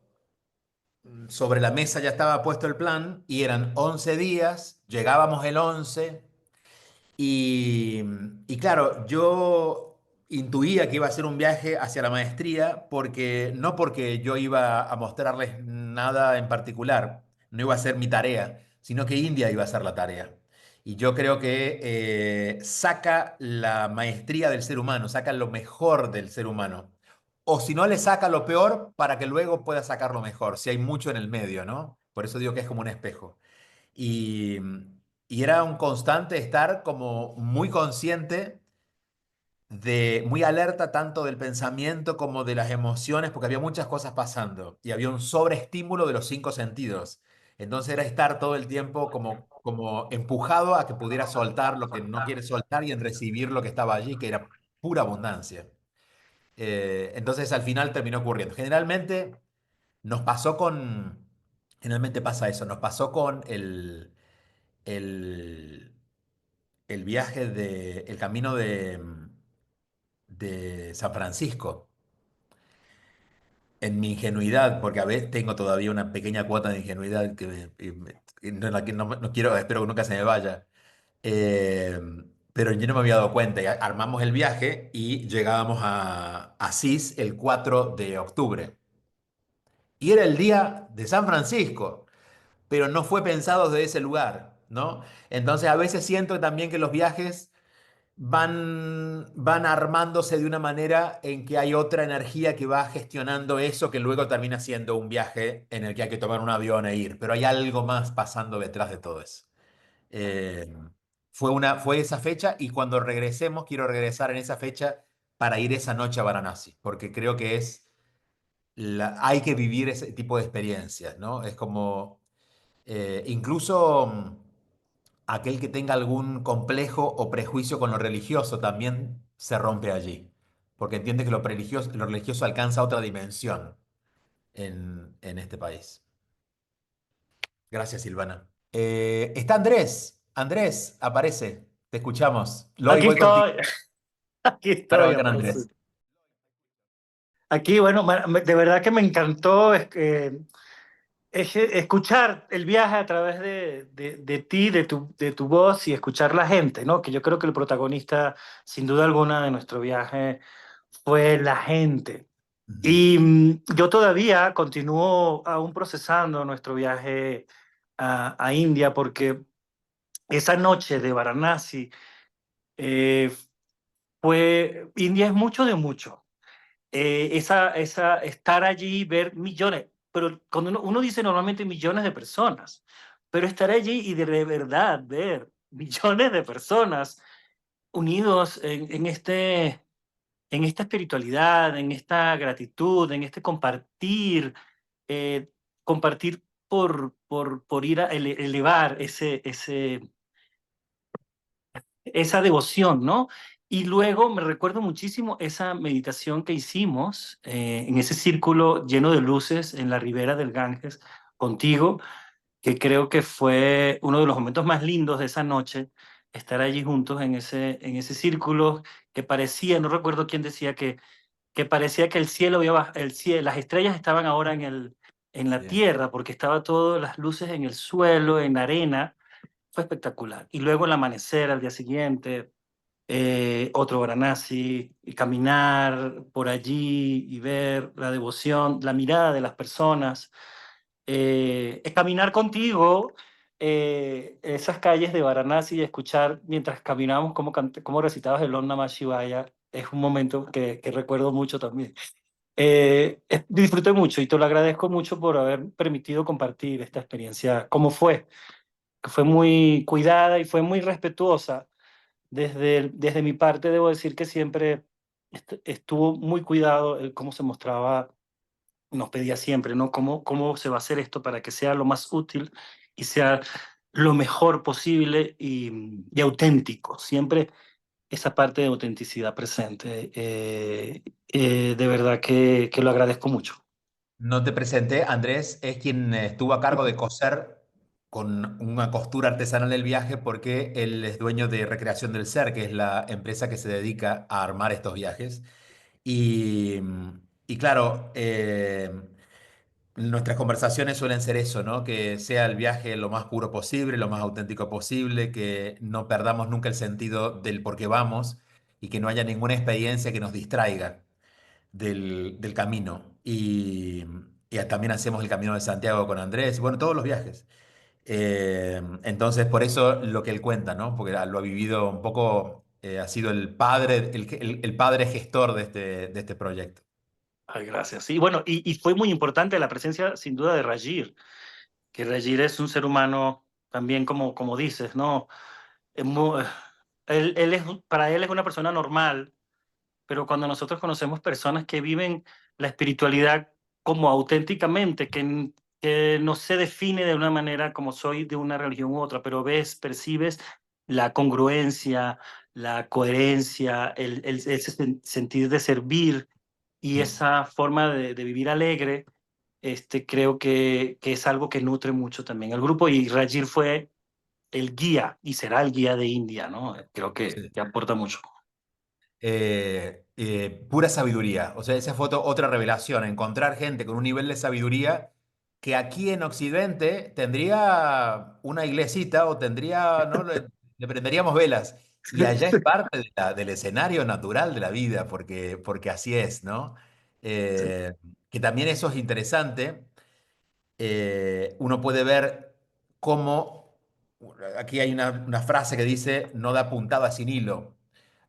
sobre la mesa ya estaba puesto el plan y eran 11 días, llegábamos el 11. Y, y claro, yo intuía que iba a ser un viaje hacia la maestría, porque no porque yo iba a mostrarles nada en particular, no iba a ser mi tarea, sino que India iba a ser la tarea. Y yo creo que saca la maestría del ser humano, saca lo mejor del ser humano. O si no, le saca lo peor para que luego pueda sacar lo mejor, si hay mucho en el medio, ¿no? Por eso digo que es como un espejo. Y, y era un constante estar como muy consciente muy alerta tanto del pensamiento como de las emociones, porque había muchas cosas pasando y había un sobreestímulo de los cinco sentidos. Entonces era estar todo el tiempo como empujado a que pudiera soltar lo que no quiere soltar y en recibir lo que estaba allí, que era pura abundancia. Entonces al final terminó ocurriendo. Nos pasó con, generalmente pasa eso, nos pasó con el, el viaje el camino de San Francisco, en mi ingenuidad, porque a veces tengo todavía una pequeña cuota de ingenuidad y no, no quiero, espero que nunca se me vaya. Eh, pero yo no me había dado cuenta. Y armamos el viaje y llegábamos a Asís el 4 de octubre. Y era el día de San Francisco, pero no fue pensado desde ese lugar, ¿no? Entonces a veces siento también que los viajes van armándose de una manera en que hay otra energía que va gestionando eso, que luego termina siendo un viaje en el que hay que tomar un avión e ir, pero hay algo más pasando detrás de todo eso. Eh, fue esa fecha, y cuando regresemos quiero regresar en esa fecha para ir esa noche a Varanasi, porque creo que hay que vivir ese tipo de experiencias, ¿no? Es como, incluso aquel que tenga algún complejo o prejuicio con lo religioso también se rompe allí, porque entiende que lo religioso alcanza otra dimensión en este país. Gracias, Silvana. Está Andrés. Andrés, aparece. Te escuchamos. Loy, Aquí voy contigo. estoy, aquí Ahora estoy, voy con Afonso. Andrés. Aquí, bueno, de verdad que me encantó escuchar el viaje a través de ti, de tu voz y escuchar la gente, ¿no? Que yo creo que el protagonista, sin duda alguna, de nuestro viaje fue la gente. Ujú. Y yo todavía continúo aún procesando nuestro viaje a India porque esa noche de Varanasi eh, India es mucho de mucho. Estar allí, ver millones, pero cuando uno dice normalmente millones de personas, pero estar allí y de verdad ver millones de personas unidos en esta espiritualidad, en esta gratitud, en este compartir, eh, compartir por ir a elevar esa devoción, ¿no? Y luego me recuerdo muchísimo esa meditación que hicimos en ese círculo lleno de luces en la ribera del Ganges contigo, que creo que fue uno de los momentos más lindos de esa noche, estar allí juntos en ese círculo que parecía, no recuerdo quién decía que parecía que el cielo las estrellas estaban ahora en la Sí. tierra, porque estaba todas las luces en el suelo, en la arena. Fue espectacular. Y luego el amanecer al día siguiente, otro Varanasi, y caminar por allí y ver la devoción, la mirada de las personas, caminar contigo esas calles de Varanasi y escuchar mientras caminábamos cómo recitabas el Om Namah Shivaya, es un momento que recuerdo mucho también. Disfruté mucho y te lo agradezco mucho por haber permitido compartir esta experiencia. ¿Cómo fue? Que fue muy cuidada y fue muy respetuosa. Desde mi parte, debo decir que siempre estuvo muy cuidado el cómo se mostraba, nos pedía siempre, ¿no? ¿Cómo se va a hacer esto para que sea lo más útil y sea lo mejor posible y auténtico? Siempre esa parte de autenticidad presente. De verdad que lo agradezco mucho. No te presenté, Andrés es quien estuvo a cargo de coser con una costura artesanal el viaje porque él es dueño de Recreación del Ser, que es la empresa que se dedica a armar estos viajes. Y, y claro, nuestras conversaciones suelen ser eso, ¿no? Que sea el viaje lo más puro posible, lo más auténtico posible, que no perdamos nunca el sentido del por qué vamos y que no haya ninguna experiencia que nos distraiga del camino. Y también hacemos el Camino de Santiago con Andrés, bueno, todos los viajes. Entonces, por eso lo que él cuenta, ¿no? Porque lo ha vivido un poco, ha sido el padre, el padre gestor de este proyecto. Ay, gracias. Y bueno, y fue muy importante la presencia, sin duda, de Rajir, que Rajir es un ser humano también, como dices, ¿no? Es mu- para él es una persona normal, pero cuando nosotros conocemos personas que viven la espiritualidad como auténticamente, que no se define de una manera como soy de una religión u otra, pero percibes la congruencia, la coherencia, ese sentir de servir y Mm. esa forma de vivir alegre, creo que es algo que nutre mucho también al grupo y Rajir fue el guía y será el guía de India, ¿no? Creo Sí. que aporta mucho. Pura sabiduría. O sea, esa foto, otra revelación, encontrar gente con un nivel de sabiduría que aquí en Occidente tendría una iglesita o tendría, ¿no? Le prenderíamos velas. Y allá es parte del escenario natural de la vida, porque así es, ¿no? Sí. Eh, que también eso es interesante. Uno puede ver cómo, aquí hay una frase que dice, no da puntada sin hilo.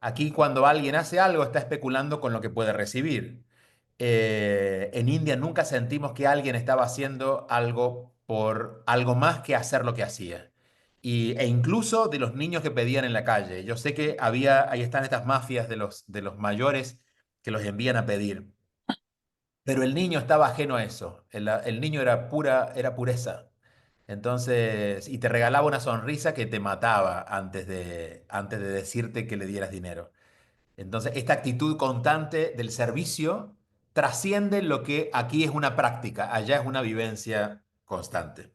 Aquí cuando alguien hace algo está especulando con lo que puede recibir. En India nunca sentimos que alguien estaba haciendo algo por algo más que hacer lo que hacía. E incluso de los niños que pedían en la calle. Yo sé que ahí están estas mafias de los mayores que los envían a pedir. Pero el niño estaba ajeno a eso. El niño era pureza. Entonces, y te regalaba una sonrisa que te mataba antes de decirte que le dieras dinero. Entonces, esta actitud constante del servicio trasciende lo que aquí es una práctica, allá es una vivencia constante.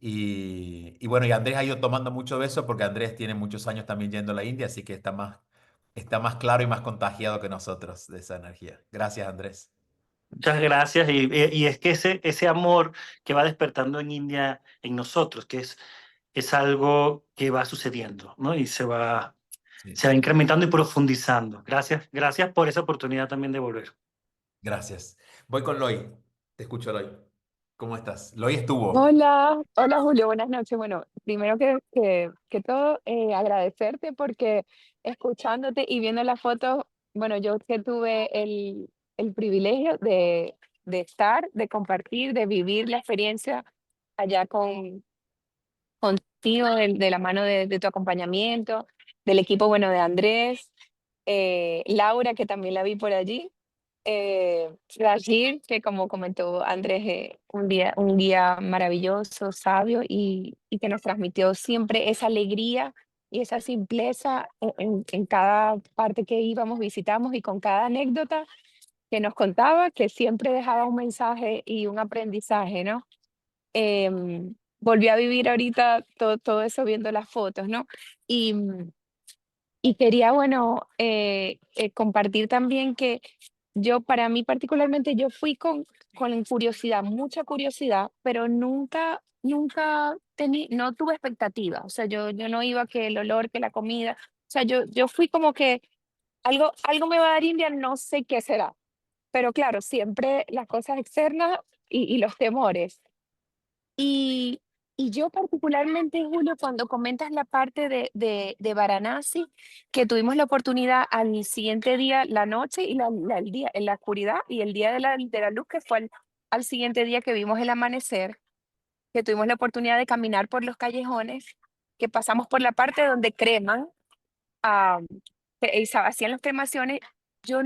Y bueno, y Andrés ha ido tomando mucho de eso porque Andrés tiene muchos años también yendo a la India, así que está más claro y más contagiado que nosotros de esa energía. Gracias, Andrés. Muchas gracias. Y es que ese amor que va despertando en India, en nosotros, es algo que va sucediendo, ¿no? Y Sí. se va incrementando y profundizando. Gracias por esa oportunidad también de volver. Gracias. Voy con Loy. Te escucho, Loy. ¿Cómo estás? Loy estuvo. Hola, hola Julio, buenas noches. Bueno, primero que todo, agradecerte porque escuchándote y viendo las fotos, bueno, yo que tuve el privilegio de estar, de compartir, de vivir la experiencia allá contigo, de la mano de tu acompañamiento, del equipo, bueno, de Andrés, Laura, que también la vi por allí. Rajir, que como comentó Andrés, un guía maravilloso, sabio y que nos transmitió siempre esa alegría y esa simpleza en cada parte que íbamos, visitamos y con cada anécdota que nos contaba, que siempre dejaba un mensaje y un aprendizaje, ¿no? Volví a vivir ahorita todo eso viendo las fotos, ¿no? Y quería, bueno, compartir también que para mí particularmente, yo fui con curiosidad, mucha curiosidad, pero nunca no tuve expectativa. O sea, yo no iba que el olor, que la comida. O sea, yo fui como que algo me va a dar India, no sé qué será. Pero claro, siempre las cosas externas y los temores. Y, y yo particularmente, Julio, cuando comentas la parte de Varanasi, que tuvimos la oportunidad al siguiente día, la noche y el día, en la oscuridad, y el día de la luz, que fue al siguiente día que vimos el amanecer, que tuvimos la oportunidad de caminar por los callejones, que pasamos por la parte donde creman, ah, hacían las cremaciones. Yo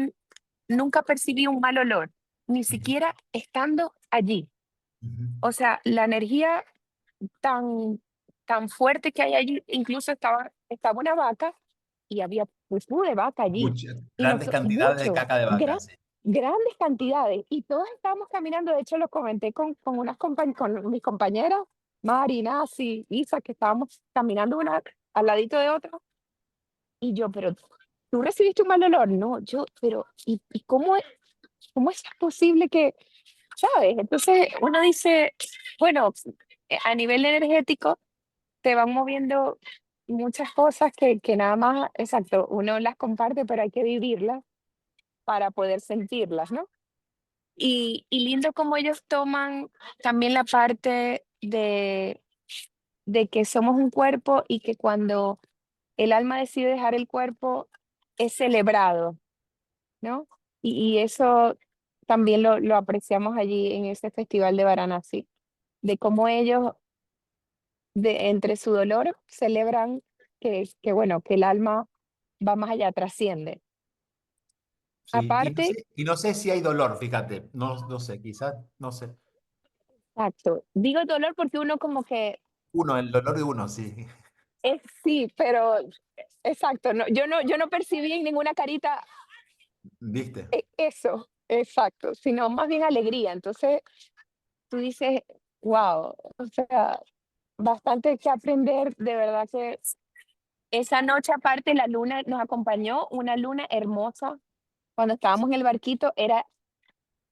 nunca percibí un mal olor, ni Ujú, siquiera estando allí. ujú. O sea, la energía tan, tan fuerte que hay allí. Incluso estaba una vaca y había pupú de vaca allí. Muchas, Y grandes cantidades de mucho, caca de vaca, sí. grandes cantidades. Y todos estábamos caminando. De hecho, lo comenté con mis compañeras, Mari, Nasi, Isa, que estábamos caminando una al ladito de otra. Y yo, pero tú recibiste un mal olor. No, pero ¿y cómo es posible que, sabes? Entonces uno dice, bueno, a nivel energético te van moviendo muchas cosas que nada más, exacto, uno las comparte, pero hay que vivirlas para poder sentirlas, ¿no? Y lindo como ellos toman también la parte de que somos un cuerpo y que cuando el alma decide dejar el cuerpo es celebrado, ¿no? Y eso también lo apreciamos allí en ese festival de Varanasi, de cómo ellos entre su dolor celebran que bueno, que el alma va más allá, trasciende. Sí, Aparte, y no sé si hay dolor, fíjate, no, no sé, quizás, no sé. exacto, digo dolor porque uno como que Uno, el dolor de uno, sí. es sí, pero exacto, no, yo no percibí en ninguna carita ¿Viste? eso, exacto, sino más bien alegría. Entonces tú dices, wow, o sea, bastante que aprender, de verdad que esa noche aparte la luna nos acompañó, una luna hermosa. Cuando estábamos en el barquito era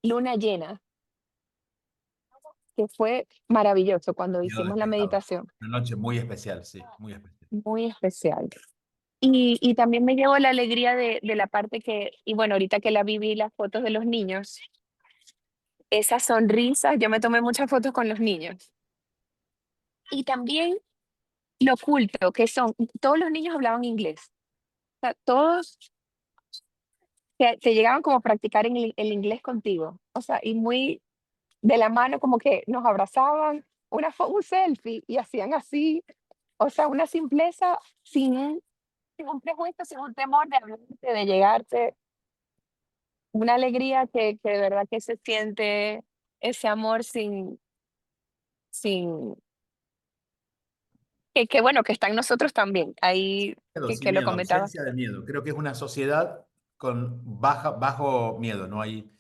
luna llena, que fue maravilloso cuando Quedó hicimos la despejado. meditación, Una noche muy especial, sí, muy especial. muy especial. Y también me llevó la alegría de la parte y bueno, ahorita que la viví, las fotos de los niños, esas sonrisas, yo me tomé muchas fotos con los niños. Y también lo oculto, que son, todos los niños hablaban inglés, o sea, todos te llegaban como a practicar en el inglés contigo, o sea, y muy de la mano como que nos abrazaban, un selfie y hacían así, o sea, una simpleza sin un prejuicio, sin un temor de hablarte, de llegarte, una alegría que de verdad que se siente ese amor sin, que bueno, que está en nosotros también, ahí Miedo, sin que lo miedo, comentaba, ausencia de miedo. Creo que es una sociedad con bajo miedo. No hay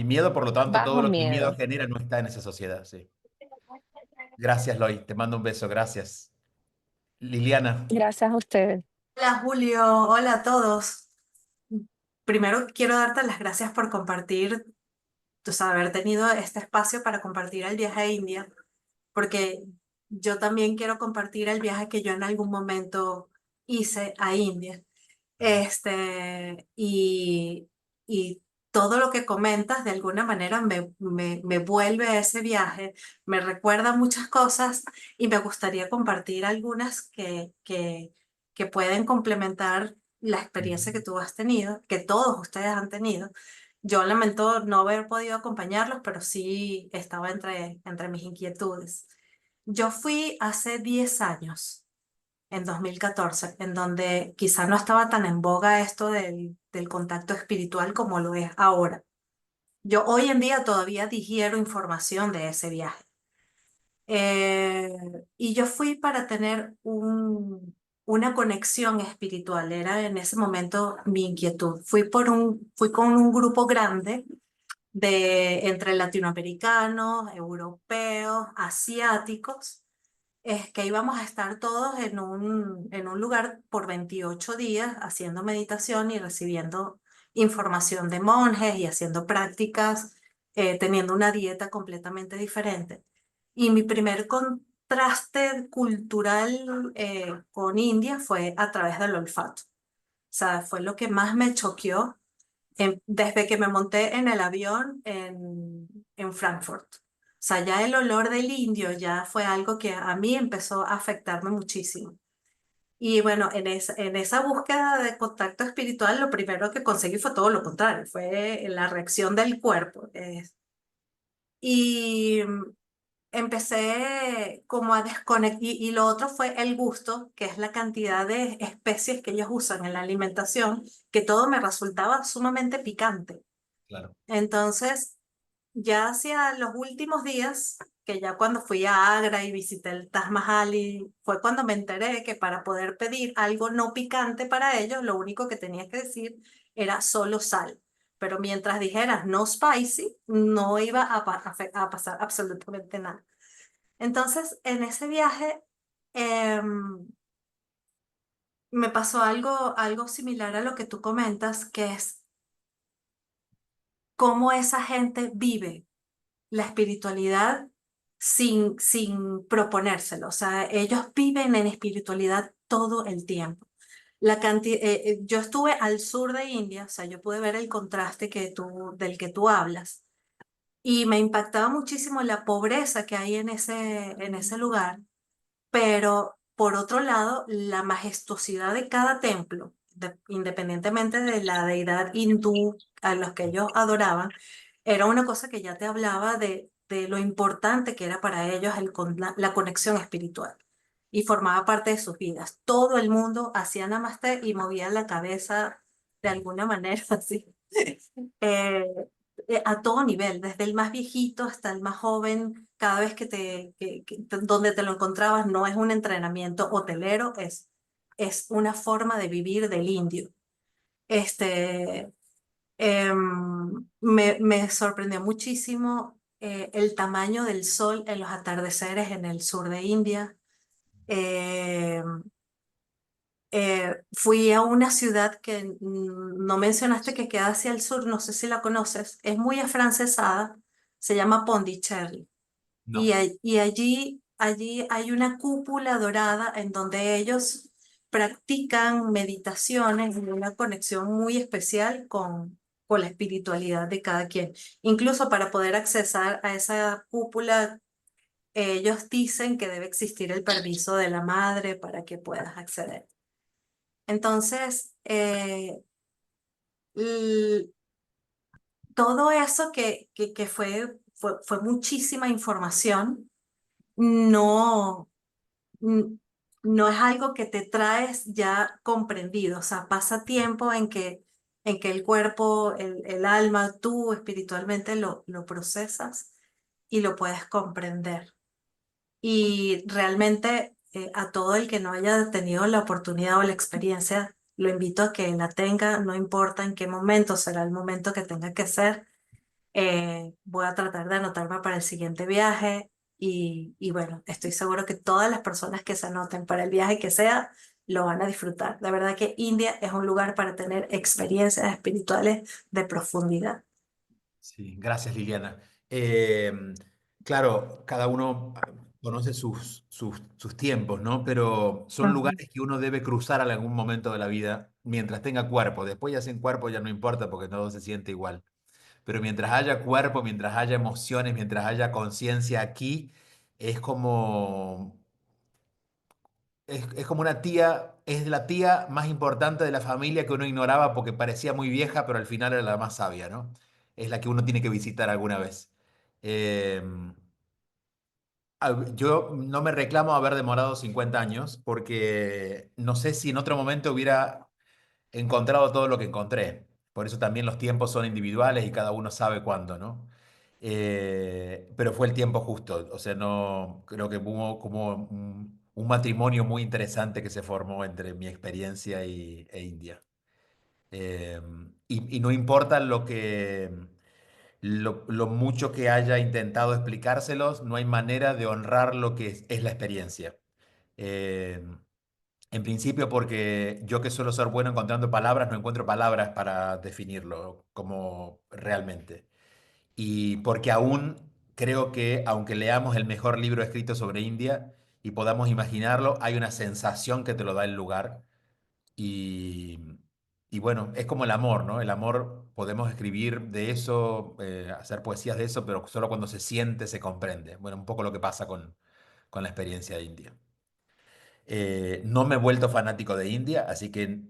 miedo, por lo tanto, todo bajo lo que el miedo miedo. genera no está en esa sociedad. Sí. Gracias, Loy. Te mando un beso. Gracias. Liliana. Gracias a ustedes. Hola Julio, hola a todos. Primero quiero darte las gracias por compartir, o sea, haber tenido este espacio para compartir el viaje a India, porque yo también quiero compartir el viaje que yo en algún momento hice a India. Y todo lo que comentas de alguna manera me vuelve a ese viaje, me recuerda muchas cosas y me gustaría compartir algunas que pueden complementar la experiencia que tú has tenido, que todos ustedes han tenido. Yo lamento no haber podido acompañarlos, pero sí estaba entre mis inquietudes. Yo fui hace 10 años en 2014, en donde quizá no estaba tan en boga esto del contacto espiritual como lo es ahora. Yo hoy en día todavía digiero información de ese viaje. Y yo fui para tener una conexión espiritual, era en ese momento mi inquietud. Fui con un grupo grande entre latinoamericanos, europeos, asiáticos, es que íbamos a estar todos en un lugar por 28 días haciendo meditación y recibiendo información de monjes y haciendo prácticas, teniendo una dieta completamente diferente. Y mi primer contraste cultural con India fue a través del olfato. O sea, fue lo que más me choqueó desde que me monté en el avión en Frankfurt. O sea, ya el olor del indio ya fue algo que a mí empezó a afectarme muchísimo. Y bueno, en esa búsqueda de contacto espiritual, lo primero que conseguí fue todo lo contrario, fue la reacción del cuerpo. Y empecé como a desconectar, y lo otro fue el gusto, que es la cantidad de especies que ellos usan en la alimentación, que todo me resultaba sumamente picante. Claro. Entonces, ya hacia los últimos días, que ya cuando fui a Agra y visité el Taj Mahal, y fue cuando me enteré que para poder pedir algo no picante para ellos, lo único que tenía que decir era solo sal. Pero mientras dijeras no spicy, no iba a pasar absolutamente nada. Entonces, en ese viaje me pasó algo similar a lo que tú comentas, que es cómo esa gente vive la espiritualidad sin proponérselo. O sea, ellos viven en espiritualidad todo el tiempo. Yo estuve al sur de India, o sea, yo pude ver el contraste del que tú hablas, y me impactaba muchísimo la pobreza que hay en ese lugar, pero por otro lado, la majestuosidad de cada templo, independientemente de la deidad hindú a los que ellos adoraban, era una cosa que ya te hablaba de lo importante que era para ellos la conexión espiritual y formaba parte de sus vidas. Todo el mundo hacía namaste y movía la cabeza de alguna manera así. Eh, a todo nivel, desde el más viejito hasta el más joven, cada vez donde te lo encontrabas no es un entrenamiento hotelero, es una forma de vivir del indio. Este, me sorprendió muchísimo el tamaño del sol en los atardeceres en el sur de India. Fui a una ciudad que no mencionaste que queda hacia el sur, no sé si la conoces, es muy afrancesada, se llama Pondicherry. Y, No. y allí hay una cúpula dorada en donde ellos practican meditaciones y una conexión muy especial con la espiritualidad de cada quien. Incluso para poder accesar a esa cúpula, ellos dicen que debe existir el permiso de la madre para que puedas acceder. Entonces, l- todo eso que fue muchísima información, no, n- no es algo que te traes ya comprendido. O sea, pasa tiempo en que el cuerpo, el alma, tú espiritualmente lo procesas y lo puedes comprender. Y realmente a todo el que no haya tenido la oportunidad o la experiencia, lo invito a que la tenga, no importa en qué momento, será el momento que tenga que ser. Voy a tratar de anotarme para el siguiente viaje y bueno, estoy seguro que todas las personas que se anoten para el viaje que sea, lo van a disfrutar. De verdad que India es un lugar para tener experiencias espirituales de profundidad. Sí, gracias Liliana. Eh, claro, cada uno conoce sus tiempos, ¿no? Pero son Ujú. lugares que uno debe cruzar en algún momento de la vida mientras tenga cuerpo. Después ya sin cuerpo ya no importa porque todo se siente igual. Pero mientras haya cuerpo, mientras haya emociones, mientras haya conciencia aquí, es como es como una tía, es la tía más importante de la familia que uno ignoraba porque parecía muy vieja, pero al final era la más sabia, ¿no? Es la que uno tiene que visitar alguna vez. Eh, yo no me reclamo haber demorado 50 años porque no sé si en otro momento hubiera encontrado todo lo que encontré. Por eso también los tiempos son individuales y cada uno sabe cuándo, ¿no? Pero fue el tiempo justo. O sea, no creo que hubo como un matrimonio muy interesante que se formó entre mi experiencia e India. Eh, y no importa lo mucho que haya intentado explicárselos, no hay manera de honrar lo que es la experiencia. Eh, En principio porque yo que suelo ser bueno encontrando palabras, no encuentro palabras para definirlo como realmente. Y porque aún creo que aunque leamos el mejor libro escrito sobre India y podamos imaginarlo, hay una sensación que te lo da el lugar. Y, y bueno, es como el amor, ¿no? El amor podemos escribir de eso, hacer poesías de eso, pero solo cuando se siente se comprende. Bueno, un poco lo que pasa con la experiencia de India. No me he vuelto fanático de India, así que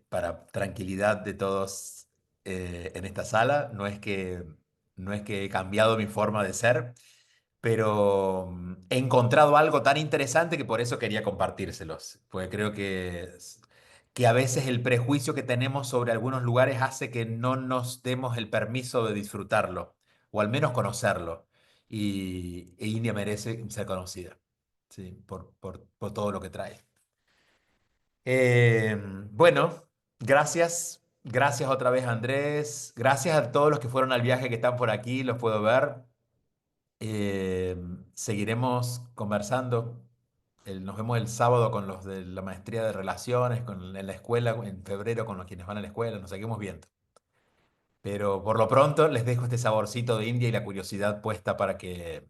para tranquilidad de todos en esta sala, no es que he cambiado mi forma de ser, pero he encontrado algo tan interesante que por eso quería compartírselos, porque creo que a veces el prejuicio que tenemos sobre algunos lugares hace que no nos demos el permiso de disfrutarlo, o al menos conocerlo, e India merece ser conocida, sí, por todo lo que trae. Bueno, gracias. Gracias otra vez, Andrés. Gracias a todos los que fueron al viaje que están por aquí, los puedo ver. Eh, Seguiremos conversando. Nos vemos el sábado con los de la maestría de relaciones, en la escuela, en febrero con los quienes van a la escuela, nos seguimos viendo. Pero por lo pronto les dejo este saborcito de India y la curiosidad puesta para que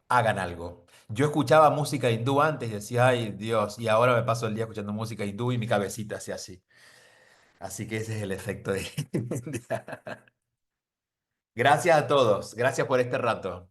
hagan algo. Yo escuchaba música hindú antes y decía, ay Dios, y ahora me paso el día escuchando música hindú y mi cabecita hace así. Así que ese es el efecto de India. Gracias a todos, gracias por este rato.